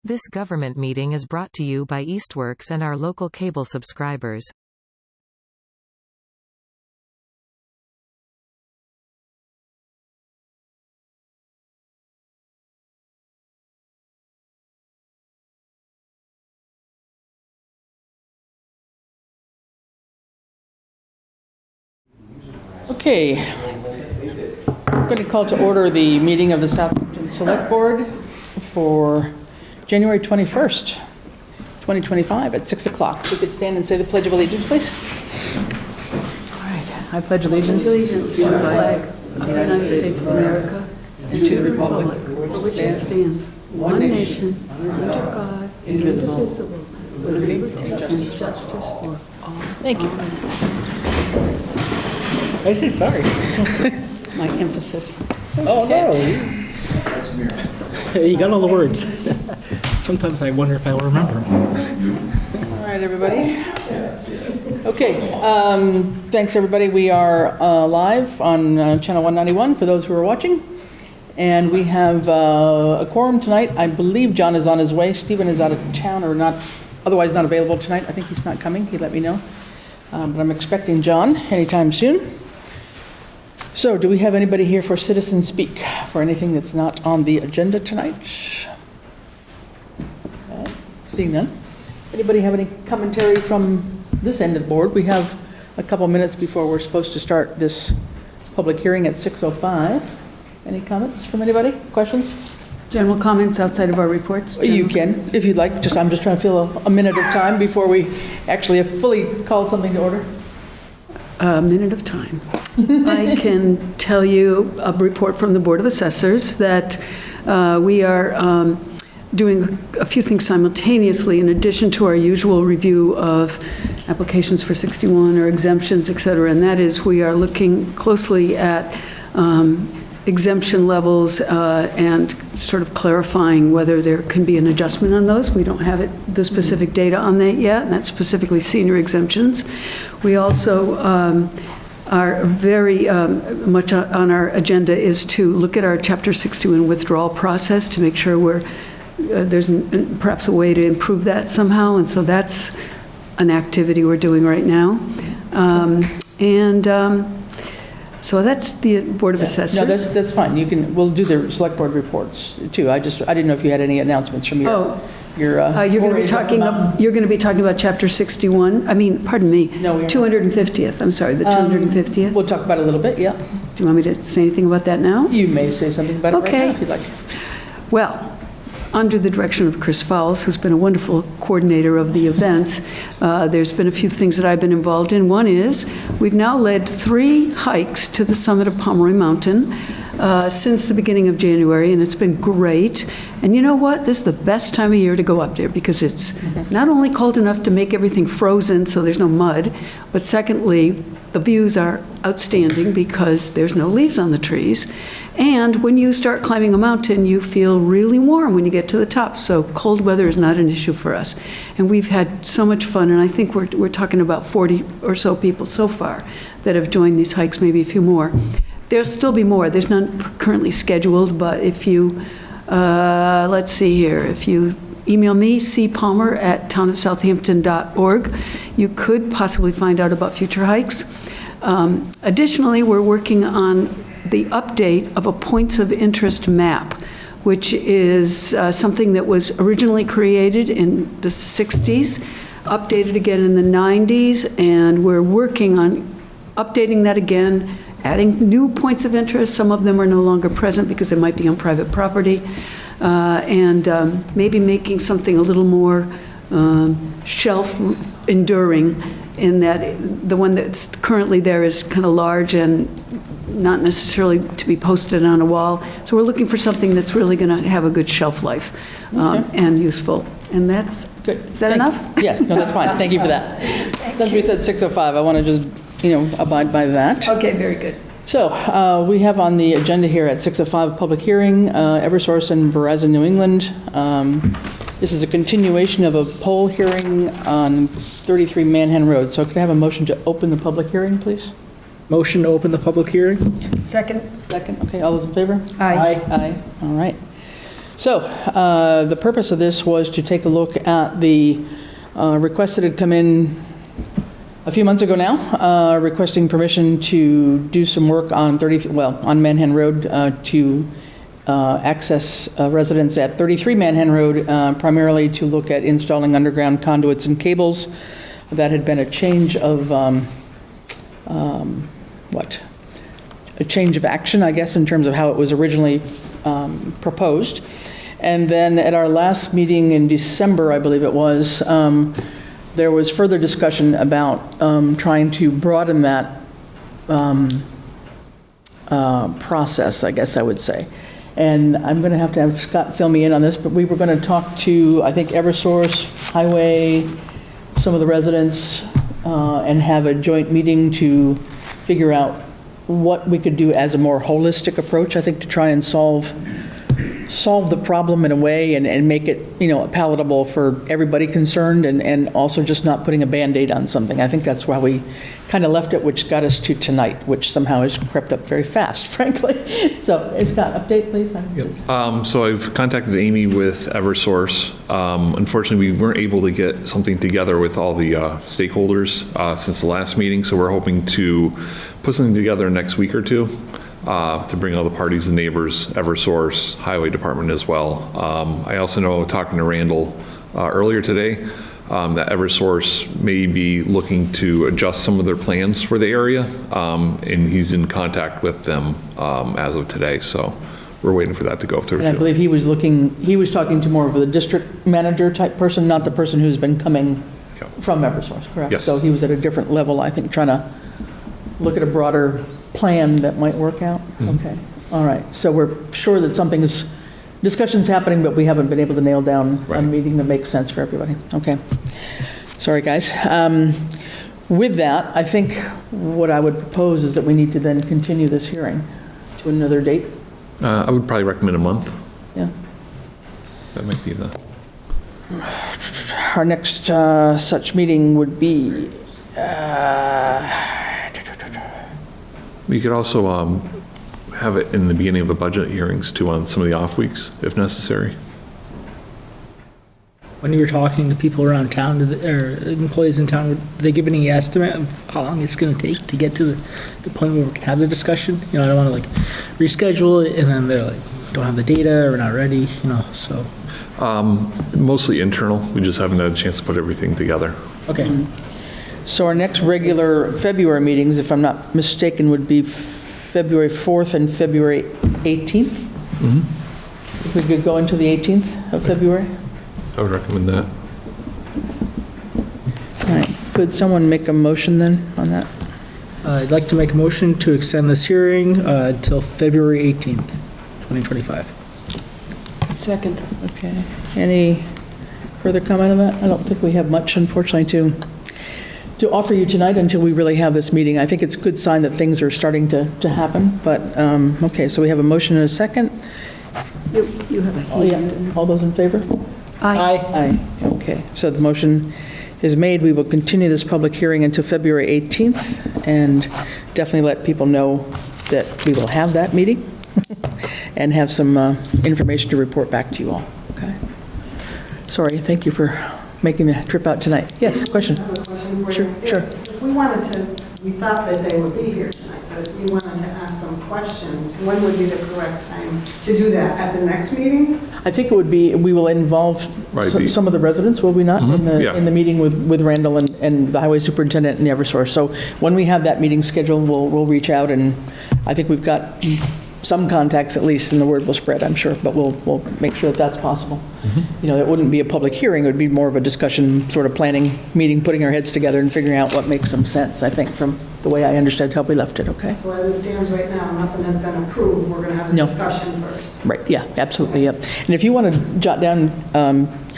This government meeting is brought to you by Eastworks and our local cable subscribers. Okay, I'm going to call to order the meeting of the Southampton Select Board for January 21st, 2025 at 6 o'clock. If we could stand and say the Pledge of Allegiance, please. All right, I pledge allegiance to the flag of the United States of America and to the republic for which it stands, one nation, under God, indivisible, with liberty and justice for all. Thank you. I say sorry. My emphasis. Oh, no. You got all the words. Sometimes I wonder if I will remember. All right, everybody. Okay, thanks, everybody. We are live on Channel 191 for those who are watching. And we have a quorum tonight. I believe John is on his way. Stephen is out of town or not, otherwise not available tonight. I think he's not coming. He let me know. But I'm expecting John anytime soon. So do we have anybody here for citizen speak for anything that's not on the agenda tonight? Okay. Seeing none. Anybody have any commentary from this end of the board? We have a couple minutes before we're supposed to start this public hearing at 6:05. Any comments from anybody? Questions? General comments outside of our reports? You can, if you'd like. I'm just trying to fill a minute of time before we actually have fully called something to order. A minute of time. I can tell you a report from the Board of Assessors that we are doing a few things simultaneously in addition to our usual review of applications for 61 or exemptions, et cetera. And that is, we are looking closely at exemption levels and sort of clarifying whether there can be an adjustment on those. We don't have the specific data on that yet, and that's specifically senior exemptions. We also are very much on our agenda is to look at our Chapter 61 withdrawal process to make sure there's perhaps a way to improve that somehow, and so that's an activity we're doing right now. So that's the Board of Assessors. No, that's fine. We'll do the select board reports too. I didn't know if you had any announcements from your. You're going to be talking. You're going to be talking about Chapter 61. I mean, pardon me. No, 250th. I'm sorry, the 250th. We'll talk about it a little bit. Yeah. Do you want me to say anything about that now? You may say something about it right now if you'd like. Well, under the direction of Chris Fowles, who's been a wonderful coordinator of the events, there's been a few things that I've been involved in. One is we've now led 3 hikes to the summit of Pomeroy Mountain since the beginning of January, and it's been great. And you know what? This is the best time of year to go up there because it's not only cold enough to make everything frozen so there's no mud, but secondly, the views are outstanding because there's no leaves on the trees. And when you start climbing a mountain, you feel really warm when you get to the top. So cold weather is not an issue for us. And we've had so much fun, and I think we're talking about 40 or so people so far that have joined these hikes, maybe a few more. There'll still be more. There's none currently scheduled, but if you, let's see here, if you email me, cpalmer@townofsouthampton.org, you could possibly find out about future hikes. Additionally, we're working on the update of a points of interest map, which is something that was originally created in the 60s, updated again in the 90s, and we're working on updating that again, adding new points of interest. Some of them are no longer present because they might be on private property, and maybe making something a little more shelf enduring, in that the one that's currently there is kind of large and not necessarily to be posted on a wall. So we're looking for something that's really going to have a good shelf life and useful. And that's good. Is that enough? Yes, no, that's fine. Thank you for that. Since we said 6:05, I want to just, abide by that. Okay, very good. So we have on the agenda here at 6:05 public hearing, Eversource and Verizon New England. This is a continuation of a poll hearing on 33 Manhattan Road. So could I have a motion to open the public hearing, please? Motion to open the public hearing? Second. Second. Okay, all those in favor? Aye. Aye. All right. So, the purpose of this was to take a look at the request that had come in a few months ago now, requesting permission to do some work on on Manhattan Road to access residents at 33 Manhattan Road, primarily to look at installing underground conduits and cables. That had been a change of, a change of action, I guess, in terms of how it was originally proposed. And then at our last meeting in December, I believe it was, there was further discussion about trying to broaden that process, I guess I would say. And I'm going to have Scott fill me in on this, but we were going to talk to, I think, Eversource, Highway, some of the residents, and have a joint meeting to figure out what we could do as a more holistic approach, I think, to try and solve the problem in a way and make it, palatable for everybody concerned, and also just not putting a Band-Aid on something. I think that's why we kind of left it, which got us to tonight, which somehow has crept up very fast, frankly. So, Scott, update, please. Yep. So I've contacted Amy with Eversource. Unfortunately, we weren't able to get something together with all the stakeholders since the last meeting, so we're hoping to put something together next week or two. To bring all the parties, the neighbors, Eversource, Highway Department as well. I also know, talking to Randall earlier today, that Eversource may be looking to adjust some of their plans for the area, and he's in contact with them as of today, so we're waiting for that to go through. And I believe he was talking to more of the district manager type person, not the person who's been coming from Eversource, correct? Yes. So he was at a different level, I think, trying to look at a broader plan that might work out? Mm-hmm. Okay, all right. So we're sure that discussion's happening, but we haven't been able to nail down a meeting that makes sense for everybody. Okay. Sorry, guys. With that, I think what I would propose is that we need to then continue this hearing to another date. I would probably recommend a month. Yeah. That might be Our next such meeting would be... We could also have it in the beginning of the budget hearings too, on some of the off weeks, if necessary. When you were talking to people around town, or employees in town, did they give any estimate of how long it's going to take to get to the point where we can have the discussion? I don't want to reschedule it and then they're like, don't have the data or we're not ready, so. Mostly internal. We just haven't had a chance to put everything together. Okay. So our next regular February meetings, if I'm not mistaken, would be February 4th and February 18th? Mm-hmm. If we could go into the 18th of February? I would recommend that. All right. Could someone make a motion then on that? I'd like to make a motion to extend this hearing until February 18th, 2025. Second. Okay. Any further comment on that? I don't think we have much, unfortunately, to offer you tonight until we really have this meeting. I think it's a good sign that things are starting to happen, but, okay, so we have a motion and a second. You have a Oh, yeah. All those in favor? Aye. Aye. Okay, so the motion is made. We will continue this public hearing until February 18th, and definitely let people know that we will have that meeting and have some information to report back to you all. Okay. Sorry, thank you for making the trip out tonight. Yes, question? I have a question for Sure, you. sure. If we wanted to, we thought that they would be here tonight, but if we wanted to ask some questions, when would be the correct time to do that? At the next meeting? I think it would be, we will involve some of the residents, will we not, Yeah. in the meeting with Randall and the highway superintendent and the Eversource. So when we have that meeting scheduled, we'll reach out, and I think we've got some contacts at least, and the word will spread, I'm sure, but we'll make sure that that's possible. It wouldn't be a public hearing, it would be more of a discussion, sort of planning meeting, putting our heads together and figuring out what makes some sense, I think, from the way I understood how we left it, okay? So as it stands right now, nothing has been approved. We're going to have a No. discussion first. Right, yeah, absolutely, yep. And if you want to jot down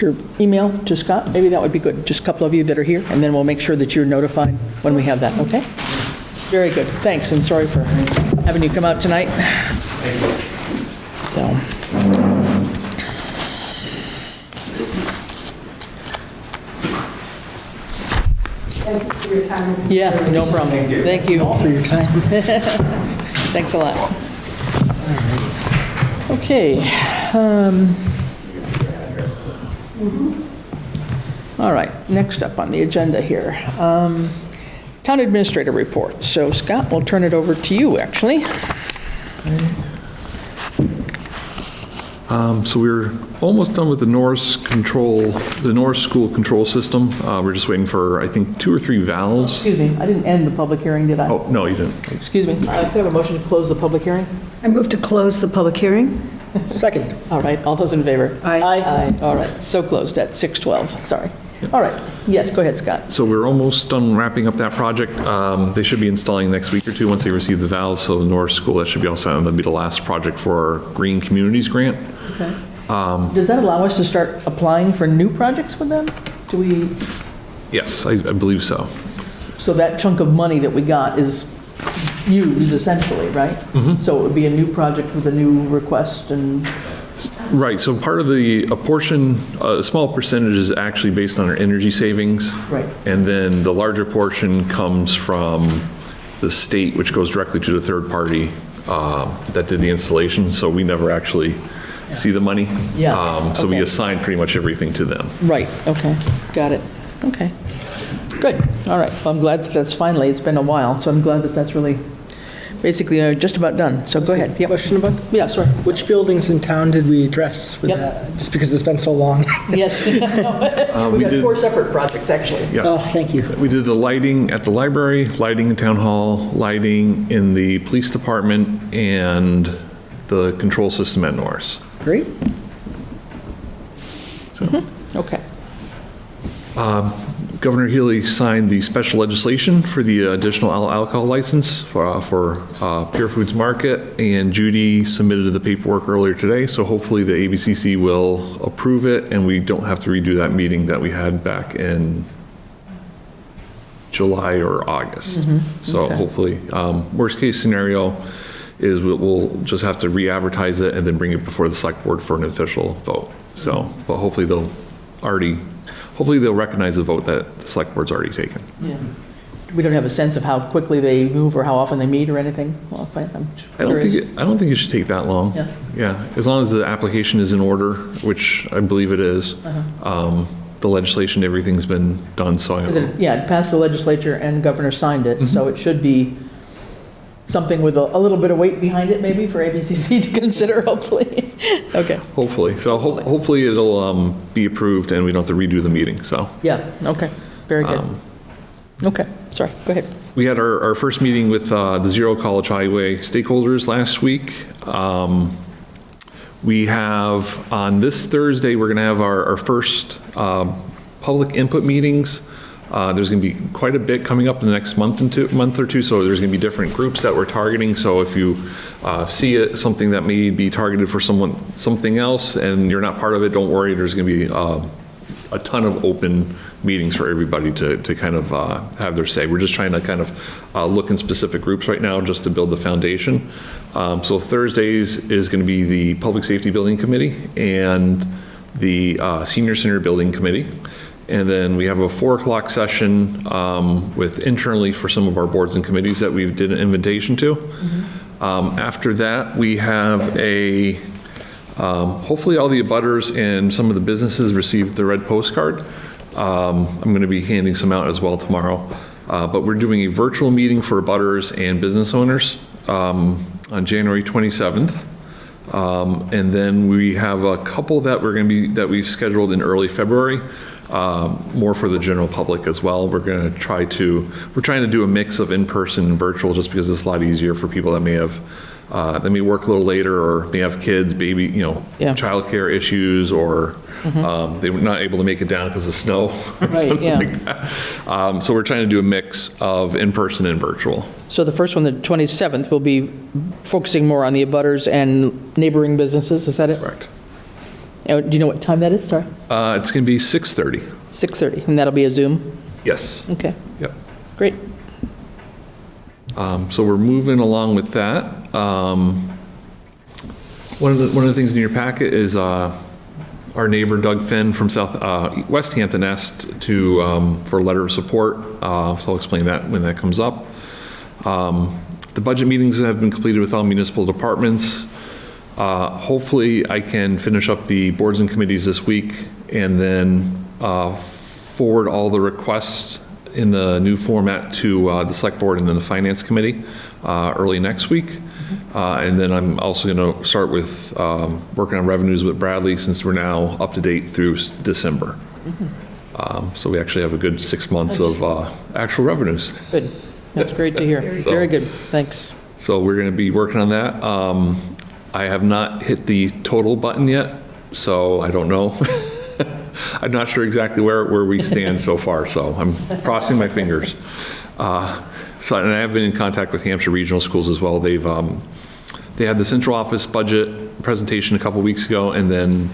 your email to Scott, maybe that would be good, just a couple of you that are here, and then we'll make sure that you're notified when we have that, okay? Very good, thanks, and sorry for having you come out tonight. So. Thank you for your time. Yeah, no problem. Thank you. For your time. Thanks a lot. Okay, All right, next up on the agenda here, Town Administrator Report. So Scott, we'll turn it over to you, actually. So we're almost done with the Norris school control system. We're just waiting for, I think, 2 or 3 valves. Excuse me, I didn't end the public hearing, did I? Oh, no, you didn't. Excuse me, could I have a motion to close the public hearing? I move to close the public hearing. Second. All right, all those in favor? Aye. Aye, all right, so closed at 6:12, sorry. All right, yes, go ahead, Scott. So we're almost done wrapping up that project. They should be installing next week or 2 once they receive the valves. So the Norris School, that should be all set. And that'll be the last project for our Green Communities Grant. Okay. Does that allow us to start applying for new projects with them? Do we, Yes, I believe so. so that chunk of money that we got is used essentially, right? So it would be a new project with a new request and, Right, so part of a small percentage is actually based on our energy savings. Right. And then the larger portion comes from the state, which goes directly to the third party that did the installation, so we never actually see the money. Yeah, So we okay. assign pretty much everything to them. right, okay, got it, okay. Good, all right, well, I'm glad that that's finally, it's been a while, so I'm glad that that's really, basically, just about done, so go ahead. Yep. Question about, Yeah, sorry. which buildings in town did we address with Yep. that? Just because it's been so long. Yes. we We got did- 4 separate projects, actually. Yeah. Oh, thank you. We did the lighting at the library, lighting in town hall, lighting in the police department, and the control system at Norris. Great. So. Okay. Governor Healy signed the special legislation for the additional alcohol license for Pure Foods Market, and Judy submitted the paperwork earlier today, so hopefully the ABCC will approve it, and we don't have to redo that meeting that we had back in July or August. So Okay. hopefully, worst case scenario is we'll just have to re-advertise it and then bring it before the select board for an official vote. So, but hopefully they'll recognize the vote that the select board's already taken. Yeah. We don't have a sense of how quickly they move or how often they meet or anything? Well, I'm curious. I don't think it should take that long. Yeah. Yeah, as long as the application is in order, which I believe it is. The legislation, everything's been done, so Yeah, it passed the legislature and the governor signed it, so it should be something with a little bit of weight behind it, maybe, for ABCC to consider, hopefully. Okay, hopefully. So hopefully it'll be approved and we don't have to redo the meeting, so. yeah, okay, very good. Okay, sorry, go ahead. We had our first meeting with the Zero College Highway stakeholders last week. We have, on this Thursday, we're going to have our first public input meetings. There's going to be quite a bit coming up in the next month or two, so there's going to be different groups that we're targeting. So if you see something that may be targeted for something else and you're not part of it, don't worry, there's going to be a ton of open meetings for everybody to kind of have their say. We're just trying to kind of look in specific groups right now just to build the foundation. So Thursdays is going to be the Public Safety Building Committee and the Senior Center Building Committee. And then we have a 4 o'clock session with internally for some of our boards and committees that we did an invitation to. After that, we have hopefully all the abutters and some of the businesses received the red postcard. I'm going to be handing some out as well tomorrow. But we're doing a virtual meeting for abutters and business owners on January 27th. And then we have a couple that we've scheduled in early February, more for the general public as well. We're trying to do a mix of in-person and virtual just because it's a lot easier for people that may work a little later or may have kids, baby, childcare issues, or they were not able to make it down because of snow or something like that. So we're trying to do a mix of in-person and virtual. So the first one, the 27th, will be focusing more on the abutters and neighboring businesses, is that it? Correct. Do you know what time that is, sorry? It's going to be 6:30. 6:30, and that'll be a Zoom? Yes. Okay, Yep. great. So we're moving along with that. One of the things in your packet is our neighbor Doug Finn from Westhampton asked for a letter of support. So I'll explain that when that comes up. The budget meetings have been completed with all municipal departments. Hopefully, I can finish up the boards and committees this week and then forward all the requests in the new format to the select board and then the finance committee early next week. And then I'm also going to start with working on revenues with Bradley, since we're now up to date through December. So we actually have a good 6 months of actual revenues. Good. That's great to hear. So- Very good. Thanks. So we're going to be working on that. I have not hit the total button yet, so I don't know. I'm not sure exactly where we stand so far, so I'm crossing my fingers. And I have been in contact with Hampshire Regional Schools as well. They had the central office budget presentation a couple weeks ago, and then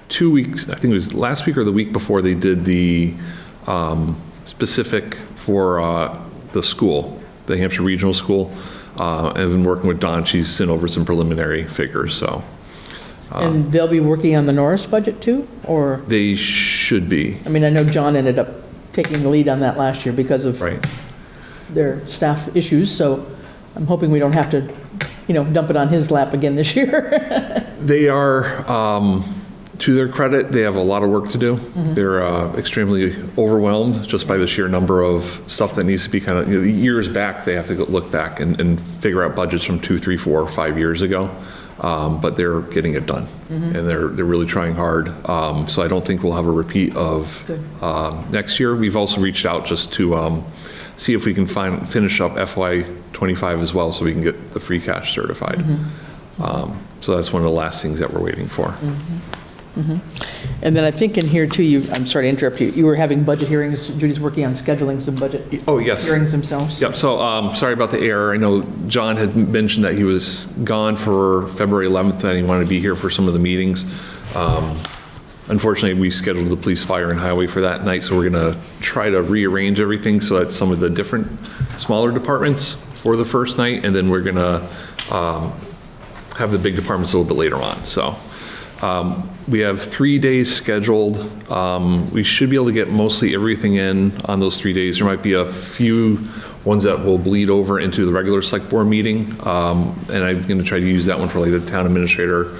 2 weeks, I think it was last week or the week before, they did the specific for the school, the Hampshire Regional School. I've been working with Dawn. She's sent over some preliminary figures, so. And they'll be working on the Norris budget too, or? They should be. I mean, I know John ended up taking the lead on that last year because of Right. their staff issues, so I'm hoping we don't have to, dump it on his lap again this year. They are, to their credit, they have a lot of work to do. They're extremely overwhelmed just by the sheer number of stuff that needs to be kind of, years back, they have to look back and figure out budgets from 2, 3, 4, 5 years ago. But they're getting it done, and they're really trying hard. So I don't think we'll have a repeat of next year. We've also reached out just to see if we can finish up FY25 as well, so we can get the free cash certified. So that's one of the last things that we're waiting for. And then I think in here too, I'm sorry to interrupt you, you were having budget hearings, Judy's working on scheduling some budget Oh, yes. hearings themselves. Yep, so sorry about the error. I know John had mentioned that he was gone for February 11th and he wanted to be here for some of the meetings. Unfortunately, we scheduled the police, fire, and highway for that night, so we're going to try to rearrange everything so that some of the different smaller departments for the first night, and then we're going to have the big departments a little bit later on. So we have 3 days scheduled. We should be able to get mostly everything in on those 3 days. There might be a few ones that will bleed over into the regular select board meeting, and I'm going to try to use that one for like the town administrator,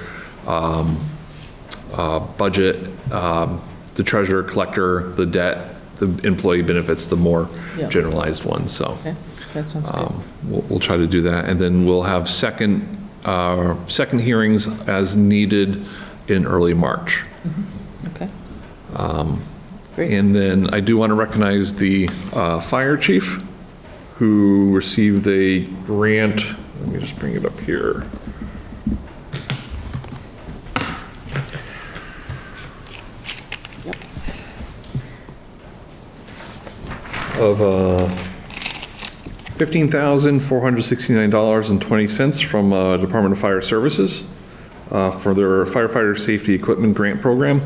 budget, the treasurer, collector, the debt, the employee benefits, the more Yeah. generalized ones. So Okay, that sounds good. we'll try to do that, and then we'll have second hearings as needed in early March. Okay. Great. And then I do want to recognize the fire chief, who received a grant. Let me just bring it up here. Of $15,469.20 from Department of Fire Services for their firefighter safety equipment grant program.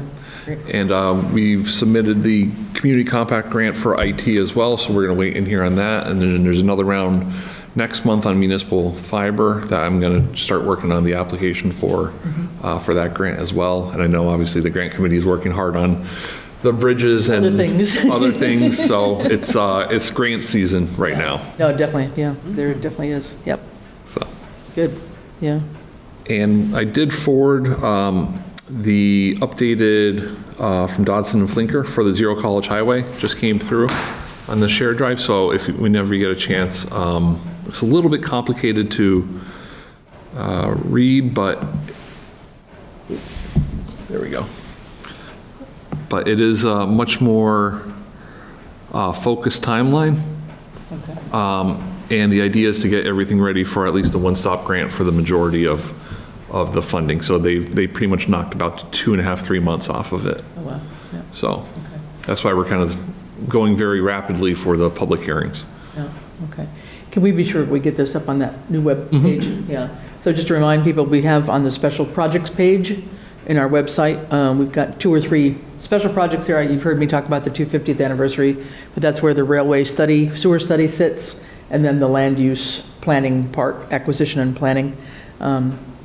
And we've submitted the community compact grant for IT as well, so we're going to wait in here on that. And then there's another round next month on municipal fiber that I'm going to start working on the application for that grant as well. And I know obviously the grant committee is working hard on the bridges and Other things. other things, so it's grant season right now. No, definitely, yeah, there definitely is, yep, So, good, yeah. and I did forward the updated from Dodson and Flinker for the Zero College Highway, just came through on the shared drive, so whenever you get a chance, it's a little bit complicated to read, but there we go. But it is a much more focused timeline. Okay. And the idea is to get everything ready for at least a one-stop grant for the majority of the funding. So they pretty much knocked about 2.5, 3 months off of it. Oh, wow, yeah, So that's why we're kind of going very rapidly for the public hearings. yeah, okay. Can we be sure we get this up on that new web page? Yeah, so just to remind people, we have on the special projects page in our website, we've got 2 or 3 special projects here. You've heard me talk about the 250th anniversary, but that's where the railway study, sewer study sits, and then the land use planning part, acquisition and planning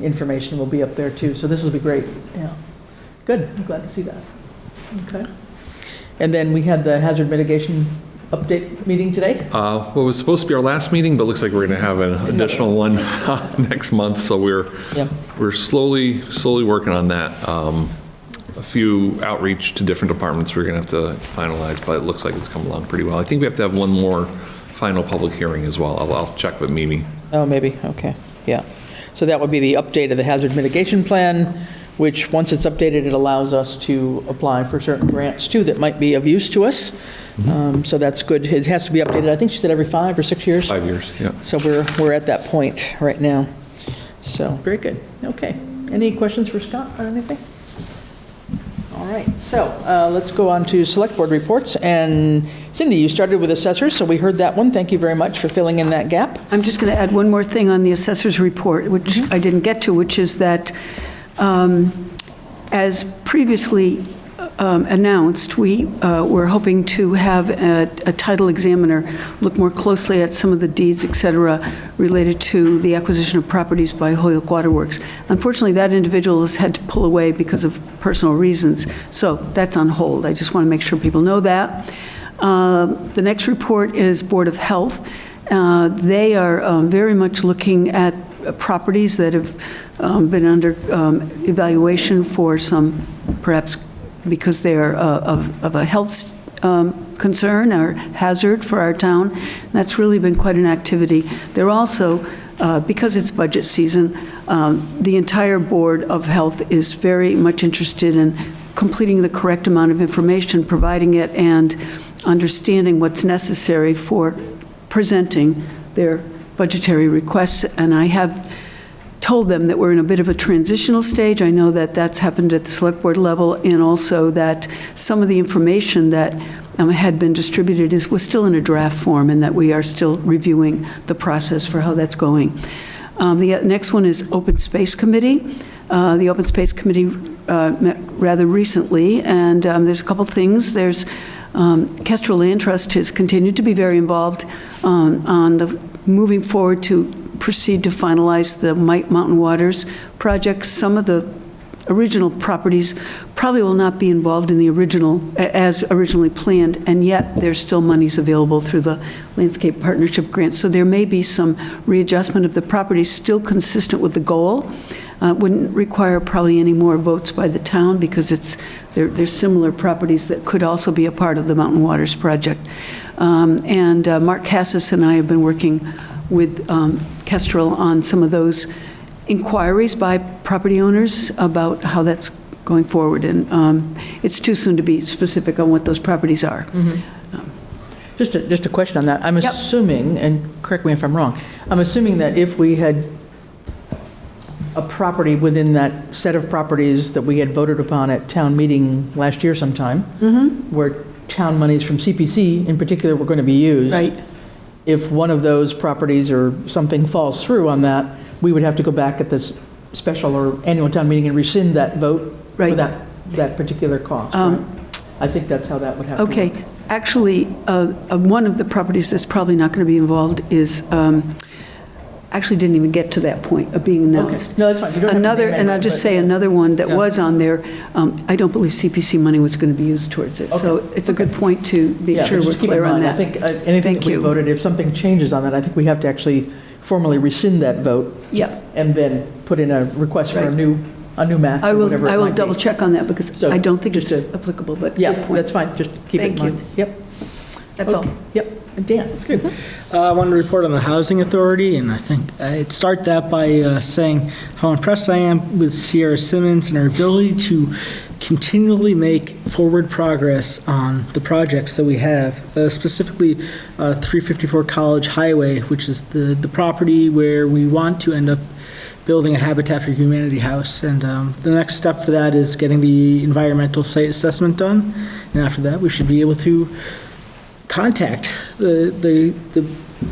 information will be up there too. So this will be great, yeah. Good, I'm glad to see that. Okay. And then we had the hazard mitigation update meeting today? Well, it was supposed to be our last meeting, but it looks like we're going to have an additional one next month, so Yeah. we're slowly working on that. A few outreach to different departments we're going to have to finalize, but it looks like it's come along pretty well. I think we have to have one more final public hearing as well. I'll check with Mimi. Oh, maybe, okay, yeah. So that would be the update of the hazard mitigation plan, which, once it's updated, it allows us to apply for certain grants, too, that might be of use to us. So that's good. It has to be updated, I think she said every 5 or 6 years? 5 years, yeah. So we're at that point right now. So, very good. Okay. Any questions for Scott on anything? All right. So let's go on to select board reports. And Cindy, you started with assessors, so we heard that one. Thank you very much for filling in that gap. I'm just going to add one more thing on the assessor's report, which I didn't get to, which is that, as previously announced, we were hoping to have a title examiner look more closely at some of the deeds, et cetera, related to the acquisition of properties by Holyoke Waterworks. Unfortunately, that individual has had to pull away because of personal reasons, so that's on hold. I just want to make sure people know that. The next report is Board of Health. They are very much looking at properties that have been under evaluation for some, perhaps because they are of a health concern or hazard for our town. That's really been quite an activity. They're also, because it's budget season, the entire Board of Health is very much interested in completing the correct amount of information, providing it, and understanding what's necessary for presenting their budgetary requests. And I have told them that we're in a bit of a transitional stage. I know that that's happened at the select board level, and also that some of the information that had been distributed was still in a draft form, and that we are still reviewing the process for how that's going. The next one is Open Space Committee. The Open Space Committee met rather recently, and there's a couple things. There's Kestrel Land Trust has continued to be very involved on the moving forward to proceed to finalize the Mountain Waters project. Some of the original properties probably will not be involved in the original, as originally planned, and yet there's still monies available through the Landscape Partnership Grant. So there may be some readjustment of the properties still consistent with the goal. Wouldn't require probably any more votes by the town, because there's similar properties that could also be a part of the Mountain Waters project. And Mark Cassis and I have been working with Kestrel on some of those inquiries by property owners about how that's going forward. And it's too soon to be specific on what those properties are. Mm-hmm. Just a question on that. I'm Yep. assuming, and correct me if I'm wrong, I'm assuming that if we had a property within that set of properties that we had voted upon at town meeting last year sometime, where town monies from CPC in particular were going to be used. Right. If one of those properties or something falls through on that, we would have to go back at this special or annual town meeting and rescind that vote for Right. that particular cost. Right? I think that's how that would have to Okay. work. Actually, one of the properties that's probably not going to be involved is, actually didn't even get to that point of being announced. Okay. No, that's fine. You don't have to Another, name it, and I'll just but- say another one that Yeah. was on there, I don't believe CPC money was going to be used towards it. So Okay. it's a good point to make Yeah, sure but we're just keep in clear on mind, that. I think anything Thank that we you. voted, if something changes on that, I think we have to actually formally rescind that vote Yeah, and then put in a request for a Right. new match I or will, whatever it I will might be. double check on that, because So, I don't think it's just applicable, but Yeah, good point. that's fine. Just keep it in Thank you. mind. Yep. That's all. Yep. And Dan, that's good. I wanted to report on the Housing Authority, and I think I'd start that by saying how impressed I am with Sierra Simmons and her ability to continually make forward progress on the projects that we have, specifically 354 College Highway, which is the property where we want to end up building a Habitat for Humanity house. And the next step for that is getting the environmental site assessment done. And after that, we should be able to contact the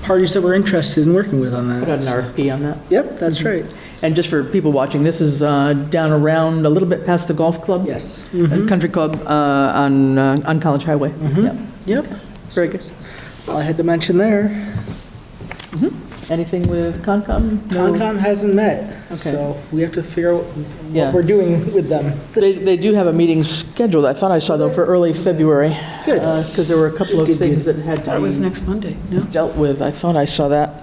parties that we're interested in working with on that. Put out an RFP on that. Yep, that's right. And just for people watching, this is down around a little bit past the golf club? Yes. Country Club on College Highway. Yep. Yep. Very good. All I had to mention there. Anything with Concom? No? Concom hasn't met, Okay. so we have to figure out Yeah. what we're doing with them. They do have a meeting scheduled, I thought I saw though, for early February. Good. Because there were a couple of Good, good, things that had That was to be next Monday, no? dealt with. I thought I saw that.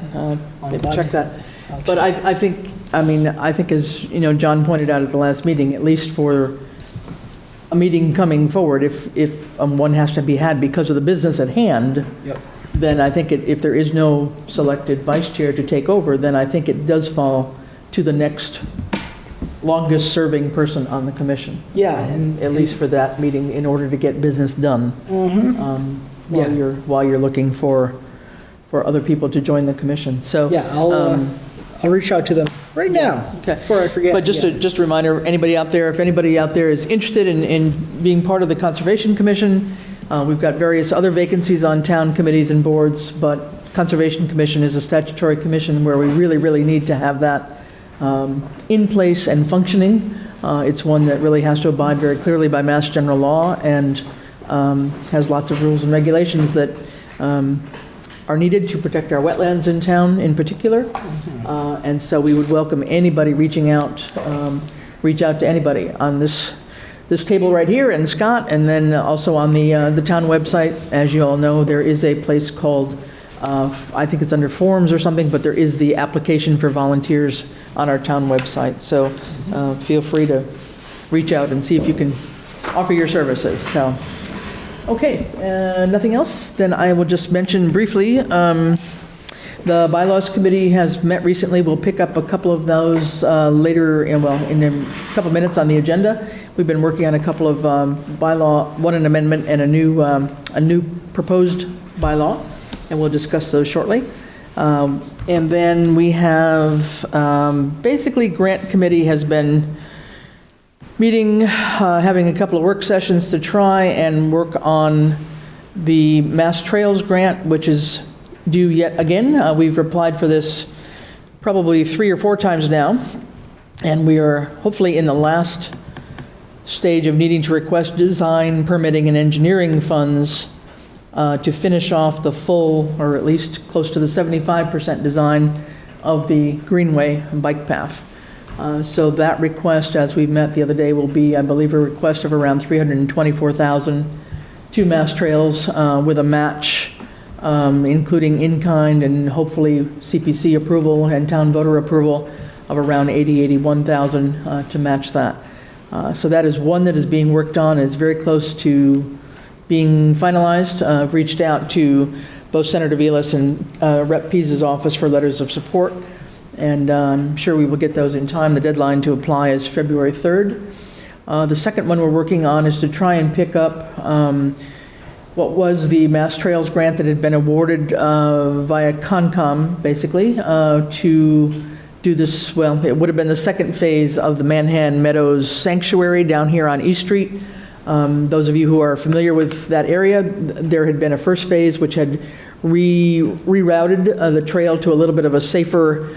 Maybe glad check to- that. I'll But check. I think, I think as, John pointed out at the last meeting, at least for a meeting coming forward, if one has to be had because of the business at hand, Yep. then I think if there is no selected vice chair to take over, then I think it does fall to the next longest-serving person on the commission. Yeah, and At least for that meeting, in order to get business done. Yeah. While you're looking for other people to join the commission. So. yeah, I'll reach out to them right now Okay. before I forget. But just Yeah. just a reminder, anybody out there, if anybody out there is interested in being part of the Conservation Commission, we've got various other vacancies on town committees and boards, but Conservation Commission is a statutory commission where we really, really need to have that in place and functioning. It's one that really has to abide very clearly by Mass General Law and has lots of rules and regulations that are needed to protect our wetlands in town in particular. And so we would welcome anybody reaching out, reach out to anybody on this table right here, and Scott, and then also on the town website. As you all know, there is a place called, I think it's under forms or something, but there is the application for volunteers on our town website. So feel free to reach out and see if you can offer your services. So, okay, nothing else? Then I will just mention briefly, the Bylaws Committee has met recently. We'll pick up a couple of those later, in a couple of minutes on the agenda. We've been working on a couple of bylaw, an amendment and a new proposed bylaw, and we'll discuss those shortly. And then we have, basically, Grant Committee has been meeting, having a couple of work sessions to try and work on the Mass Trails grant, which is due yet again. We've applied for this probably 3 or 4 times now, and we are hopefully in the last stage of needing to request design, permitting, and engineering funds to finish off the full, or at least close to the 75% design of the Greenway bike path. So that request, as we met the other day, will be, I believe, a request of around $324,000 to Mass Trails with a match, including in-kind and hopefully CPC approval and town voter approval of around $81,000 to match that. So that is one that is being worked on. It's very close to being finalized. I've reached out to both Senator Vilas and Rep. Pease's office for letters of support, and I'm sure we will get those in time. The deadline to apply is February 3rd. The second one we're working on is to try and pick up what was the Mass Trails grant that had been awarded via Concom, basically, to do this, it would have been the second phase of the Manhan Meadows Sanctuary down here on East Street. Those of you who are familiar with that area, there had been a first phase which had rerouted the trail to a little bit of a safer,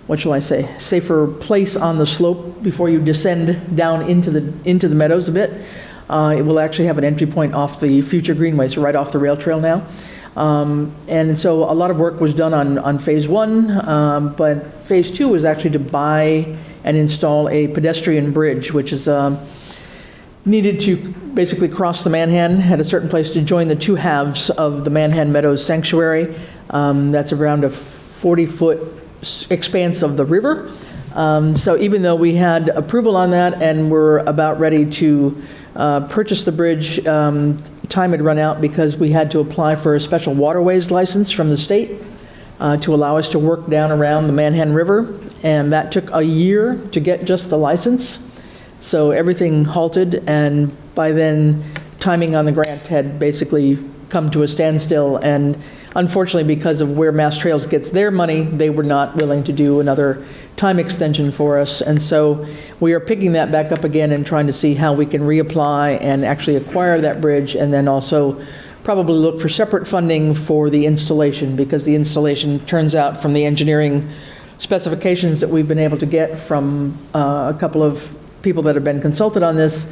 what shall I say, safer place on the slope before you descend down into the meadows a bit. It will actually have an entry point off the future greenway, so right off the rail trail now. And so a lot of work was done on phase 1, but phase 2 was actually to buy and install a pedestrian bridge, which is needed to basically cross the Manhan at a certain place to join the two halves of the Manhan Meadows Sanctuary. That's around a 40-foot expanse of the river. So even though we had approval on that and were about ready to purchase the bridge, time had run out because we had to apply for a special waterways license from the state to allow us to work down around the Manhan River, and that took a year to get just the license. So everything halted, and by then, timing on the grant had basically come to a standstill, and unfortunately, because of where Mass Trails gets their money, they were not willing to do another time extension for us. And so we are picking that back up again and trying to see how we can reapply and actually acquire that bridge, and then also probably look for separate funding for the installation, because the installation turns out from the engineering specifications that we've been able to get from a couple of people that have been consulted on this,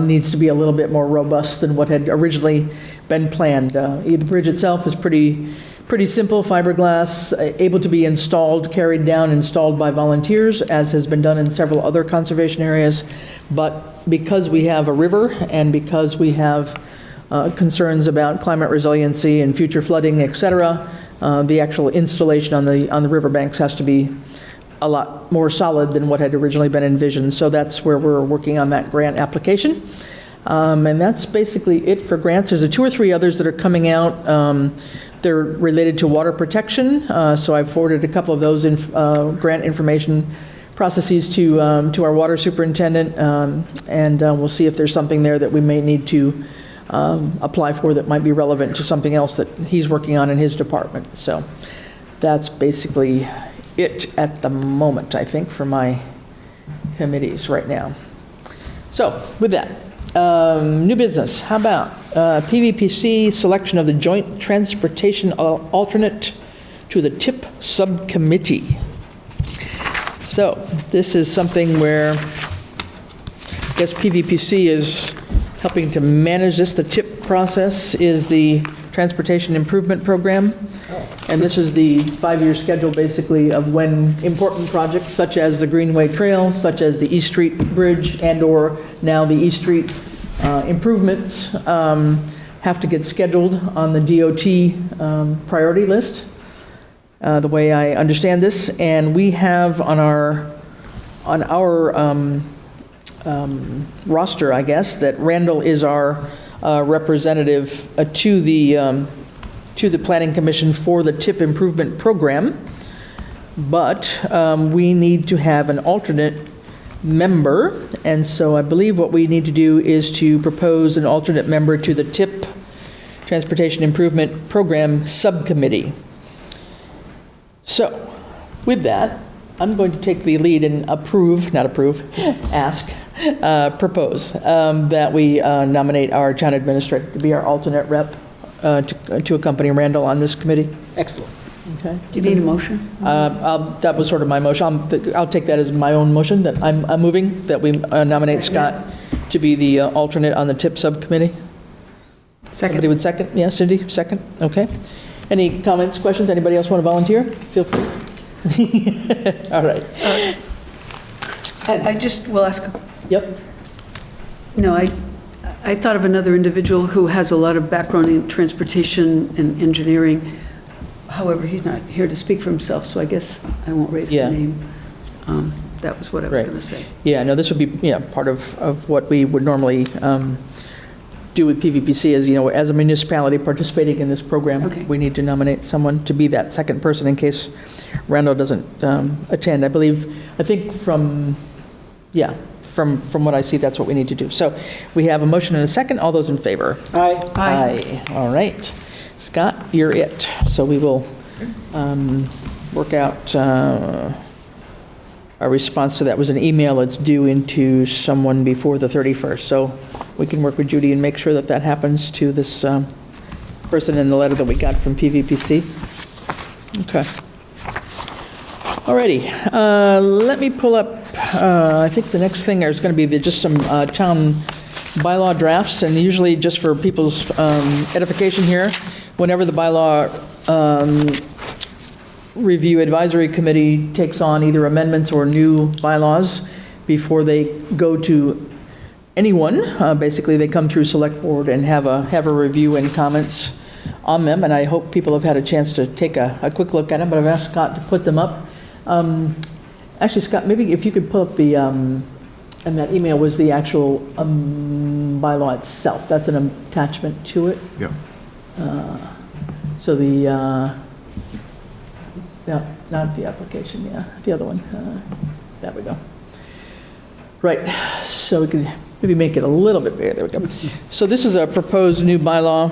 needs to be a little bit more robust than what had originally been planned. The bridge itself is pretty pretty simple fiberglass, able to be installed, carried down, installed by volunteers, as has been done in several other conservation areas. But because we have a river and because we have concerns about climate resiliency and future flooding, et cetera, the actual installation on the riverbanks has to be a lot more solid than what had originally been envisioned. So that's where we're working on that grant application. And that's basically it for grants. There's 2 or 3 others that are coming out. They're related to water protection. So I've forwarded a couple of those grant information processes to our water superintendent. And we'll see if there's something there that we may need to apply for that might be relevant to something else that he's working on in his department. So that's basically it at the moment, I think, for my committees right now. So with that, new business. How about PVPC selection of the joint transportation alternate to the TIP subcommittee? So this is something where I guess PVPC is helping to manage this. The TIP process is the Transportation Improvement Program. And this is the 5-year schedule, basically, of when important projects such as the Greenway Trail, such as the East Street Bridge, and/or now the East Street improvements have to get scheduled on the DOT priority list, the way I understand this. And we have on our roster, I guess, that Randall is our representative to the Planning Commission for the TIP Improvement Program, but we need to have an alternate member, and so I believe what we need to do is to propose an alternate member to the TIP Transportation Improvement Program Subcommittee. So, with that, I'm going to take the lead and propose that we nominate our town administrator to be our alternate rep to accompany Randall on this committee. Excellent. Okay. Do you need a motion? That was sort of my motion. I'll take that as my own motion, that I'm moving, that we nominate Scott to be the alternate on the TIP subcommittee. Somebody would second? Yeah, Cindy, second? Okay. Any comments, questions? Anybody else want to volunteer? Feel free. All right. I just will ask. Yep. No, I thought of another individual who has a lot of background in transportation and engineering. However, he's not here to speak for himself, so I guess I won't raise the name. That was what I was Right. going to say. Yeah, no, this would be, part of what we would normally do with PVPC is, as a municipality participating in this program, Okay. we need to nominate someone to be that second person in case Randall doesn't attend. I think from what I see, that's what we need to do. So we have a motion and a second. All those in favor? Aye. Aye. All right. Scott, you're it. So we will work out our response to that. Was an email that's due into someone before the 31st. So we can work with Judy and make sure that that happens to this person in the letter that we got from PVPC. Okay. All righty. Let me pull up, I think the next thing is going to be just some town bylaw drafts, and usually just for people's edification here, whenever the bylaw review advisory committee takes on either amendments or new bylaws before they go to anyone, basically they come through select board and have a review and comments on them, and I hope people have had a chance to take a quick look at them, but I've asked Scott to put them up. Actually, Scott, maybe if you could pull up the, and that email was the actual bylaw itself. That's an attachment to it. Yeah. So the, no, not the application, the other one. There we go. Right, so we can maybe make it a little bit bigger. There we go. So this is a proposed new bylaw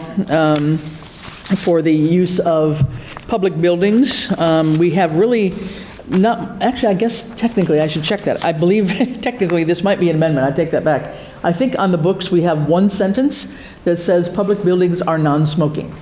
for the use of public buildings. We have really not, actually, I guess technically I should check that. I believe technically this might be an amendment. I take that back. I think on the books we have one sentence that says public buildings are non-smoking.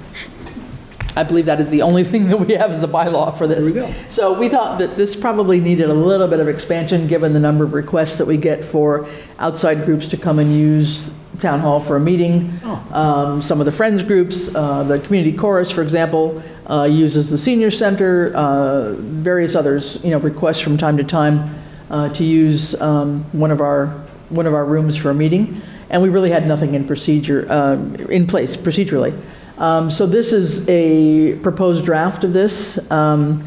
I believe that is the only thing that we have as a bylaw for this. There we go. So we thought that this probably needed a little bit of expansion given the number of requests that we get for outside groups to come and use town hall for a meeting. Some of the friends groups, the community chorus, for example, uses the senior center, various others, request from time to time to use one of our rooms for a meeting, and we really had nothing in place procedurally. So this is a proposed draft of this, and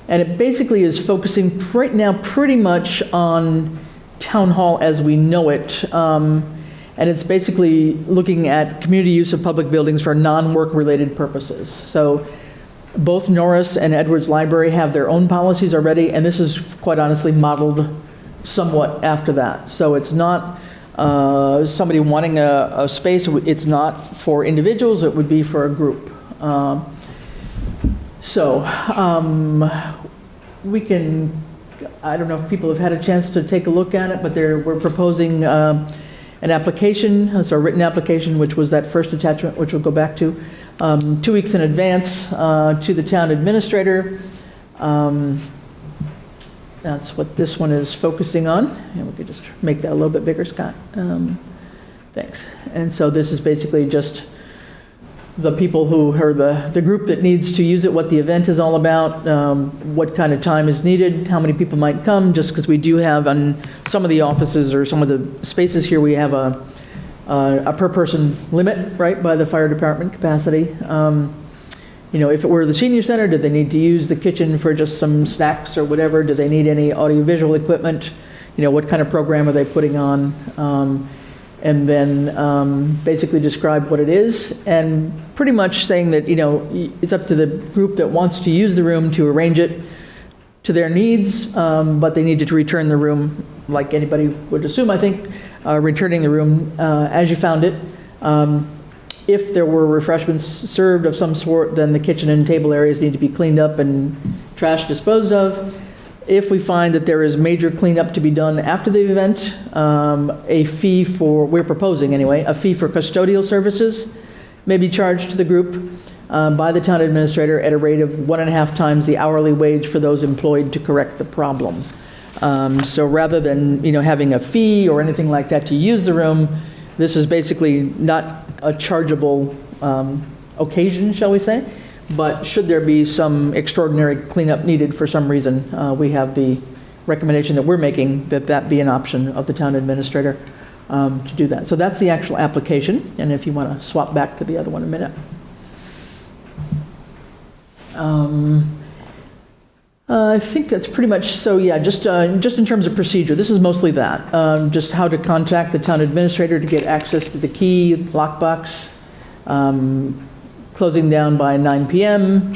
it basically is focusing right now pretty much on town hall as we know it, and it's basically looking at community use of public buildings for non-work related purposes. So both Norris and Edwards Library have their own policies already, and this is quite honestly modeled somewhat after that. So it's not somebody wanting a space, it's not for individuals, it would be for a group. We can, I don't know if people have had a chance to take a look at it, but we're proposing an application, so a written application, which was that first attachment, which we'll go back to, 2 weeks in advance to the town administrator. That's what this one is focusing on, and we could just make that a little bit bigger, Scott. Thanks. And so this is basically just the people who are the group that needs to use it, what the event is all about, what kind of time is needed, how many people might come, just because we do have on some of the offices or some of the spaces here, we have a per person limit, right, by the fire department capacity. If it were the senior center, did they need to use the kitchen for just some snacks or whatever? Do they need any audiovisual equipment? What kind of program are they putting on? And then basically describe what it is, and pretty much saying that, it's up to the group that wants to use the room to arrange it to their needs, but they need to return the room like anybody would assume, I think, returning the room as you found it. If there were refreshments served of some sort, then the kitchen and table areas need to be cleaned up and trash disposed of. If we find that there is major cleanup to be done after the event, we're proposing anyway, a fee for custodial services may be charged to the group by the town administrator at a rate of 1.5 times the hourly wage for those employed to correct the problem. So rather than, having a fee or anything like that to use the room, this is basically not a chargeable occasion, shall we say, but should there be some extraordinary cleanup needed for some reason, we have the recommendation that we're making that be an option of the town administrator to do that. So that's the actual application, and if you want to swap back to the other one a minute. I think that's pretty much, so yeah, just in terms of procedure, this is mostly that. Just how to contact the town administrator to get access to the key, lockbox, closing down by 9 p.m.,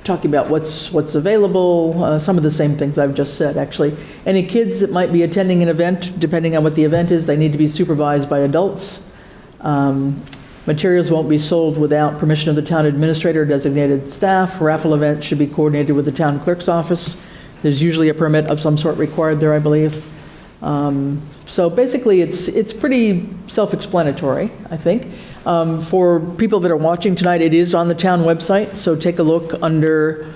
talking about what's available, some of the same things I've just said, actually. Any kids that might be attending an event, depending on what the event is, they need to be supervised by adults. Materials won't be sold without permission of the town administrator or designated staff. Raffle events should be coordinated with the town clerk's office. There's usually a permit of some sort required there, I believe. So basically, it's pretty self-explanatory, I think. For people that are watching tonight, it is on the town website, so take a look under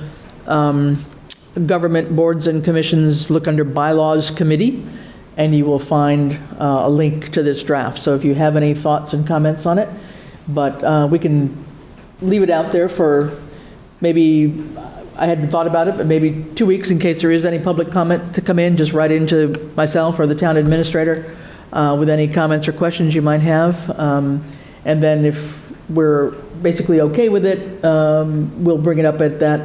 government boards and commissions, look under bylaws committee, and you will find a link to this draft. So if you have any thoughts and comments on it, but we can leave it out there for maybe, I hadn't thought about it, but maybe 2 weeks in case there is any public comment to come in, just write into myself or the town administrator with any comments or questions you might have. And then if we're basically okay with it, we'll bring it up at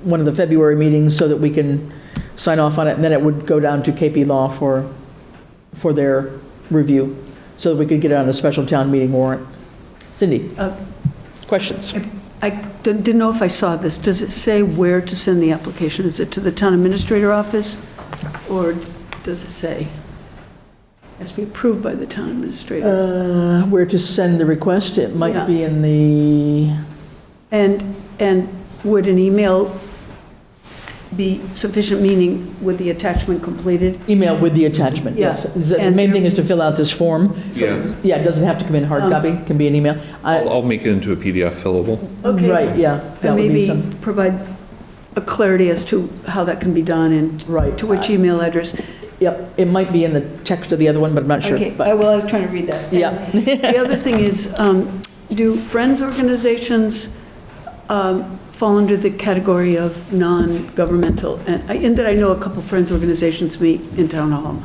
one of the February meetings so that we can sign off on it, and then it would go down to KP Law for their review, so that we could get it on a special town meeting warrant. Cindy, questions? I didn't know if I saw this. Does it say where to send the application? Is it to the town administrator office, or does it say it has to be approved by the town administrator? Where to send the request? It might be in the... And would an email be sufficient, meaning with the attachment completed? Email with the attachment, yes. The main thing is to fill out this form. So, yeah, it doesn't have to come in hard copy, it can be an email. I'll make it into a PDF fillable. Okay. Right, yeah. And maybe provide a clarity as to how that can be done and to which email address. Yep, it might be in the text of the other one, but I'm not sure. Okay, but. I was trying to read that. Yeah. The other thing is, do Friends organizations fall under the category of non-governmental? And in that I know a couple Friends organizations meet in Town Hall.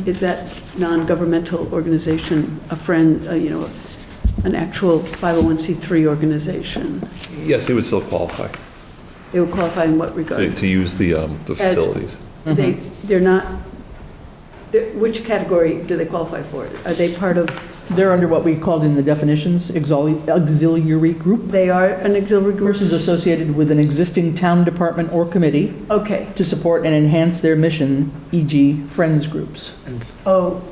Is that non-governmental organization a friend, an actual 501c3 organization? Yes, they would still qualify They would qualify in what regard? to use the facilities. They're not, which category do they qualify for? Are they part of, They're under what we called in the definitions, auxiliary group. they are an auxiliary group? Persons associated with an existing town department or committee Okay. to support and enhance their mission, e.g. friends groups. Oh,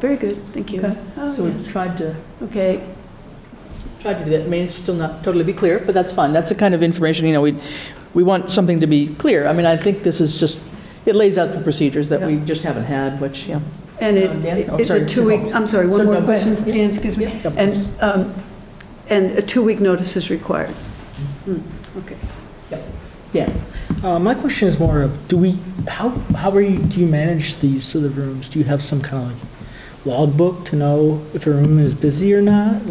very good, thank you. Okay. Oh, So we've yes. tried to Okay, do that. It may still not totally be clear, but that's fine. That's the kind of information, we want something to be clear. I mean, I think this is just, it lays out some procedures that we just haven't had, which, yeah. and Dan? Oh, it's sorry. a 2-week, I'm sorry, one Sorry, more no, go ahead. question, Dan, excuse me. Yeah, of And a 2-week notice is required? Okay. Yeah. My question is more of, do you manage these other rooms? Do you have some kind of logbook to know if a room is busy or not?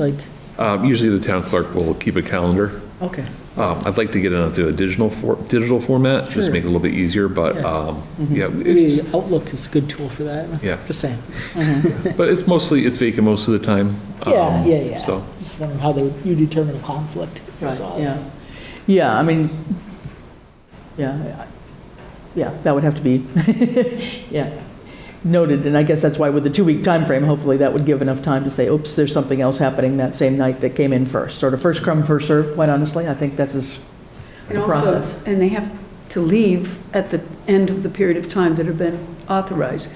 Usually the town clerk will keep a calendar. Okay. I'd like to get it onto a digital format, just Sure. to make it a little bit easier, but, yeah, Maybe Outlook is a good tool for that. Yeah. Just saying. but it's vacant most of the time. Yeah. So, Just wondering how you determine a conflict. Right, yeah. Yeah, I mean, yeah, that would have to be, yeah, noted. And I guess that's why with the 2-week time frame, hopefully that would give enough time to say, oops, there's something else happening that same night that came in first. Sort of first come, first served, quite honestly. I think that's the process. And they have to leave at the end of the period of time that have been authorized.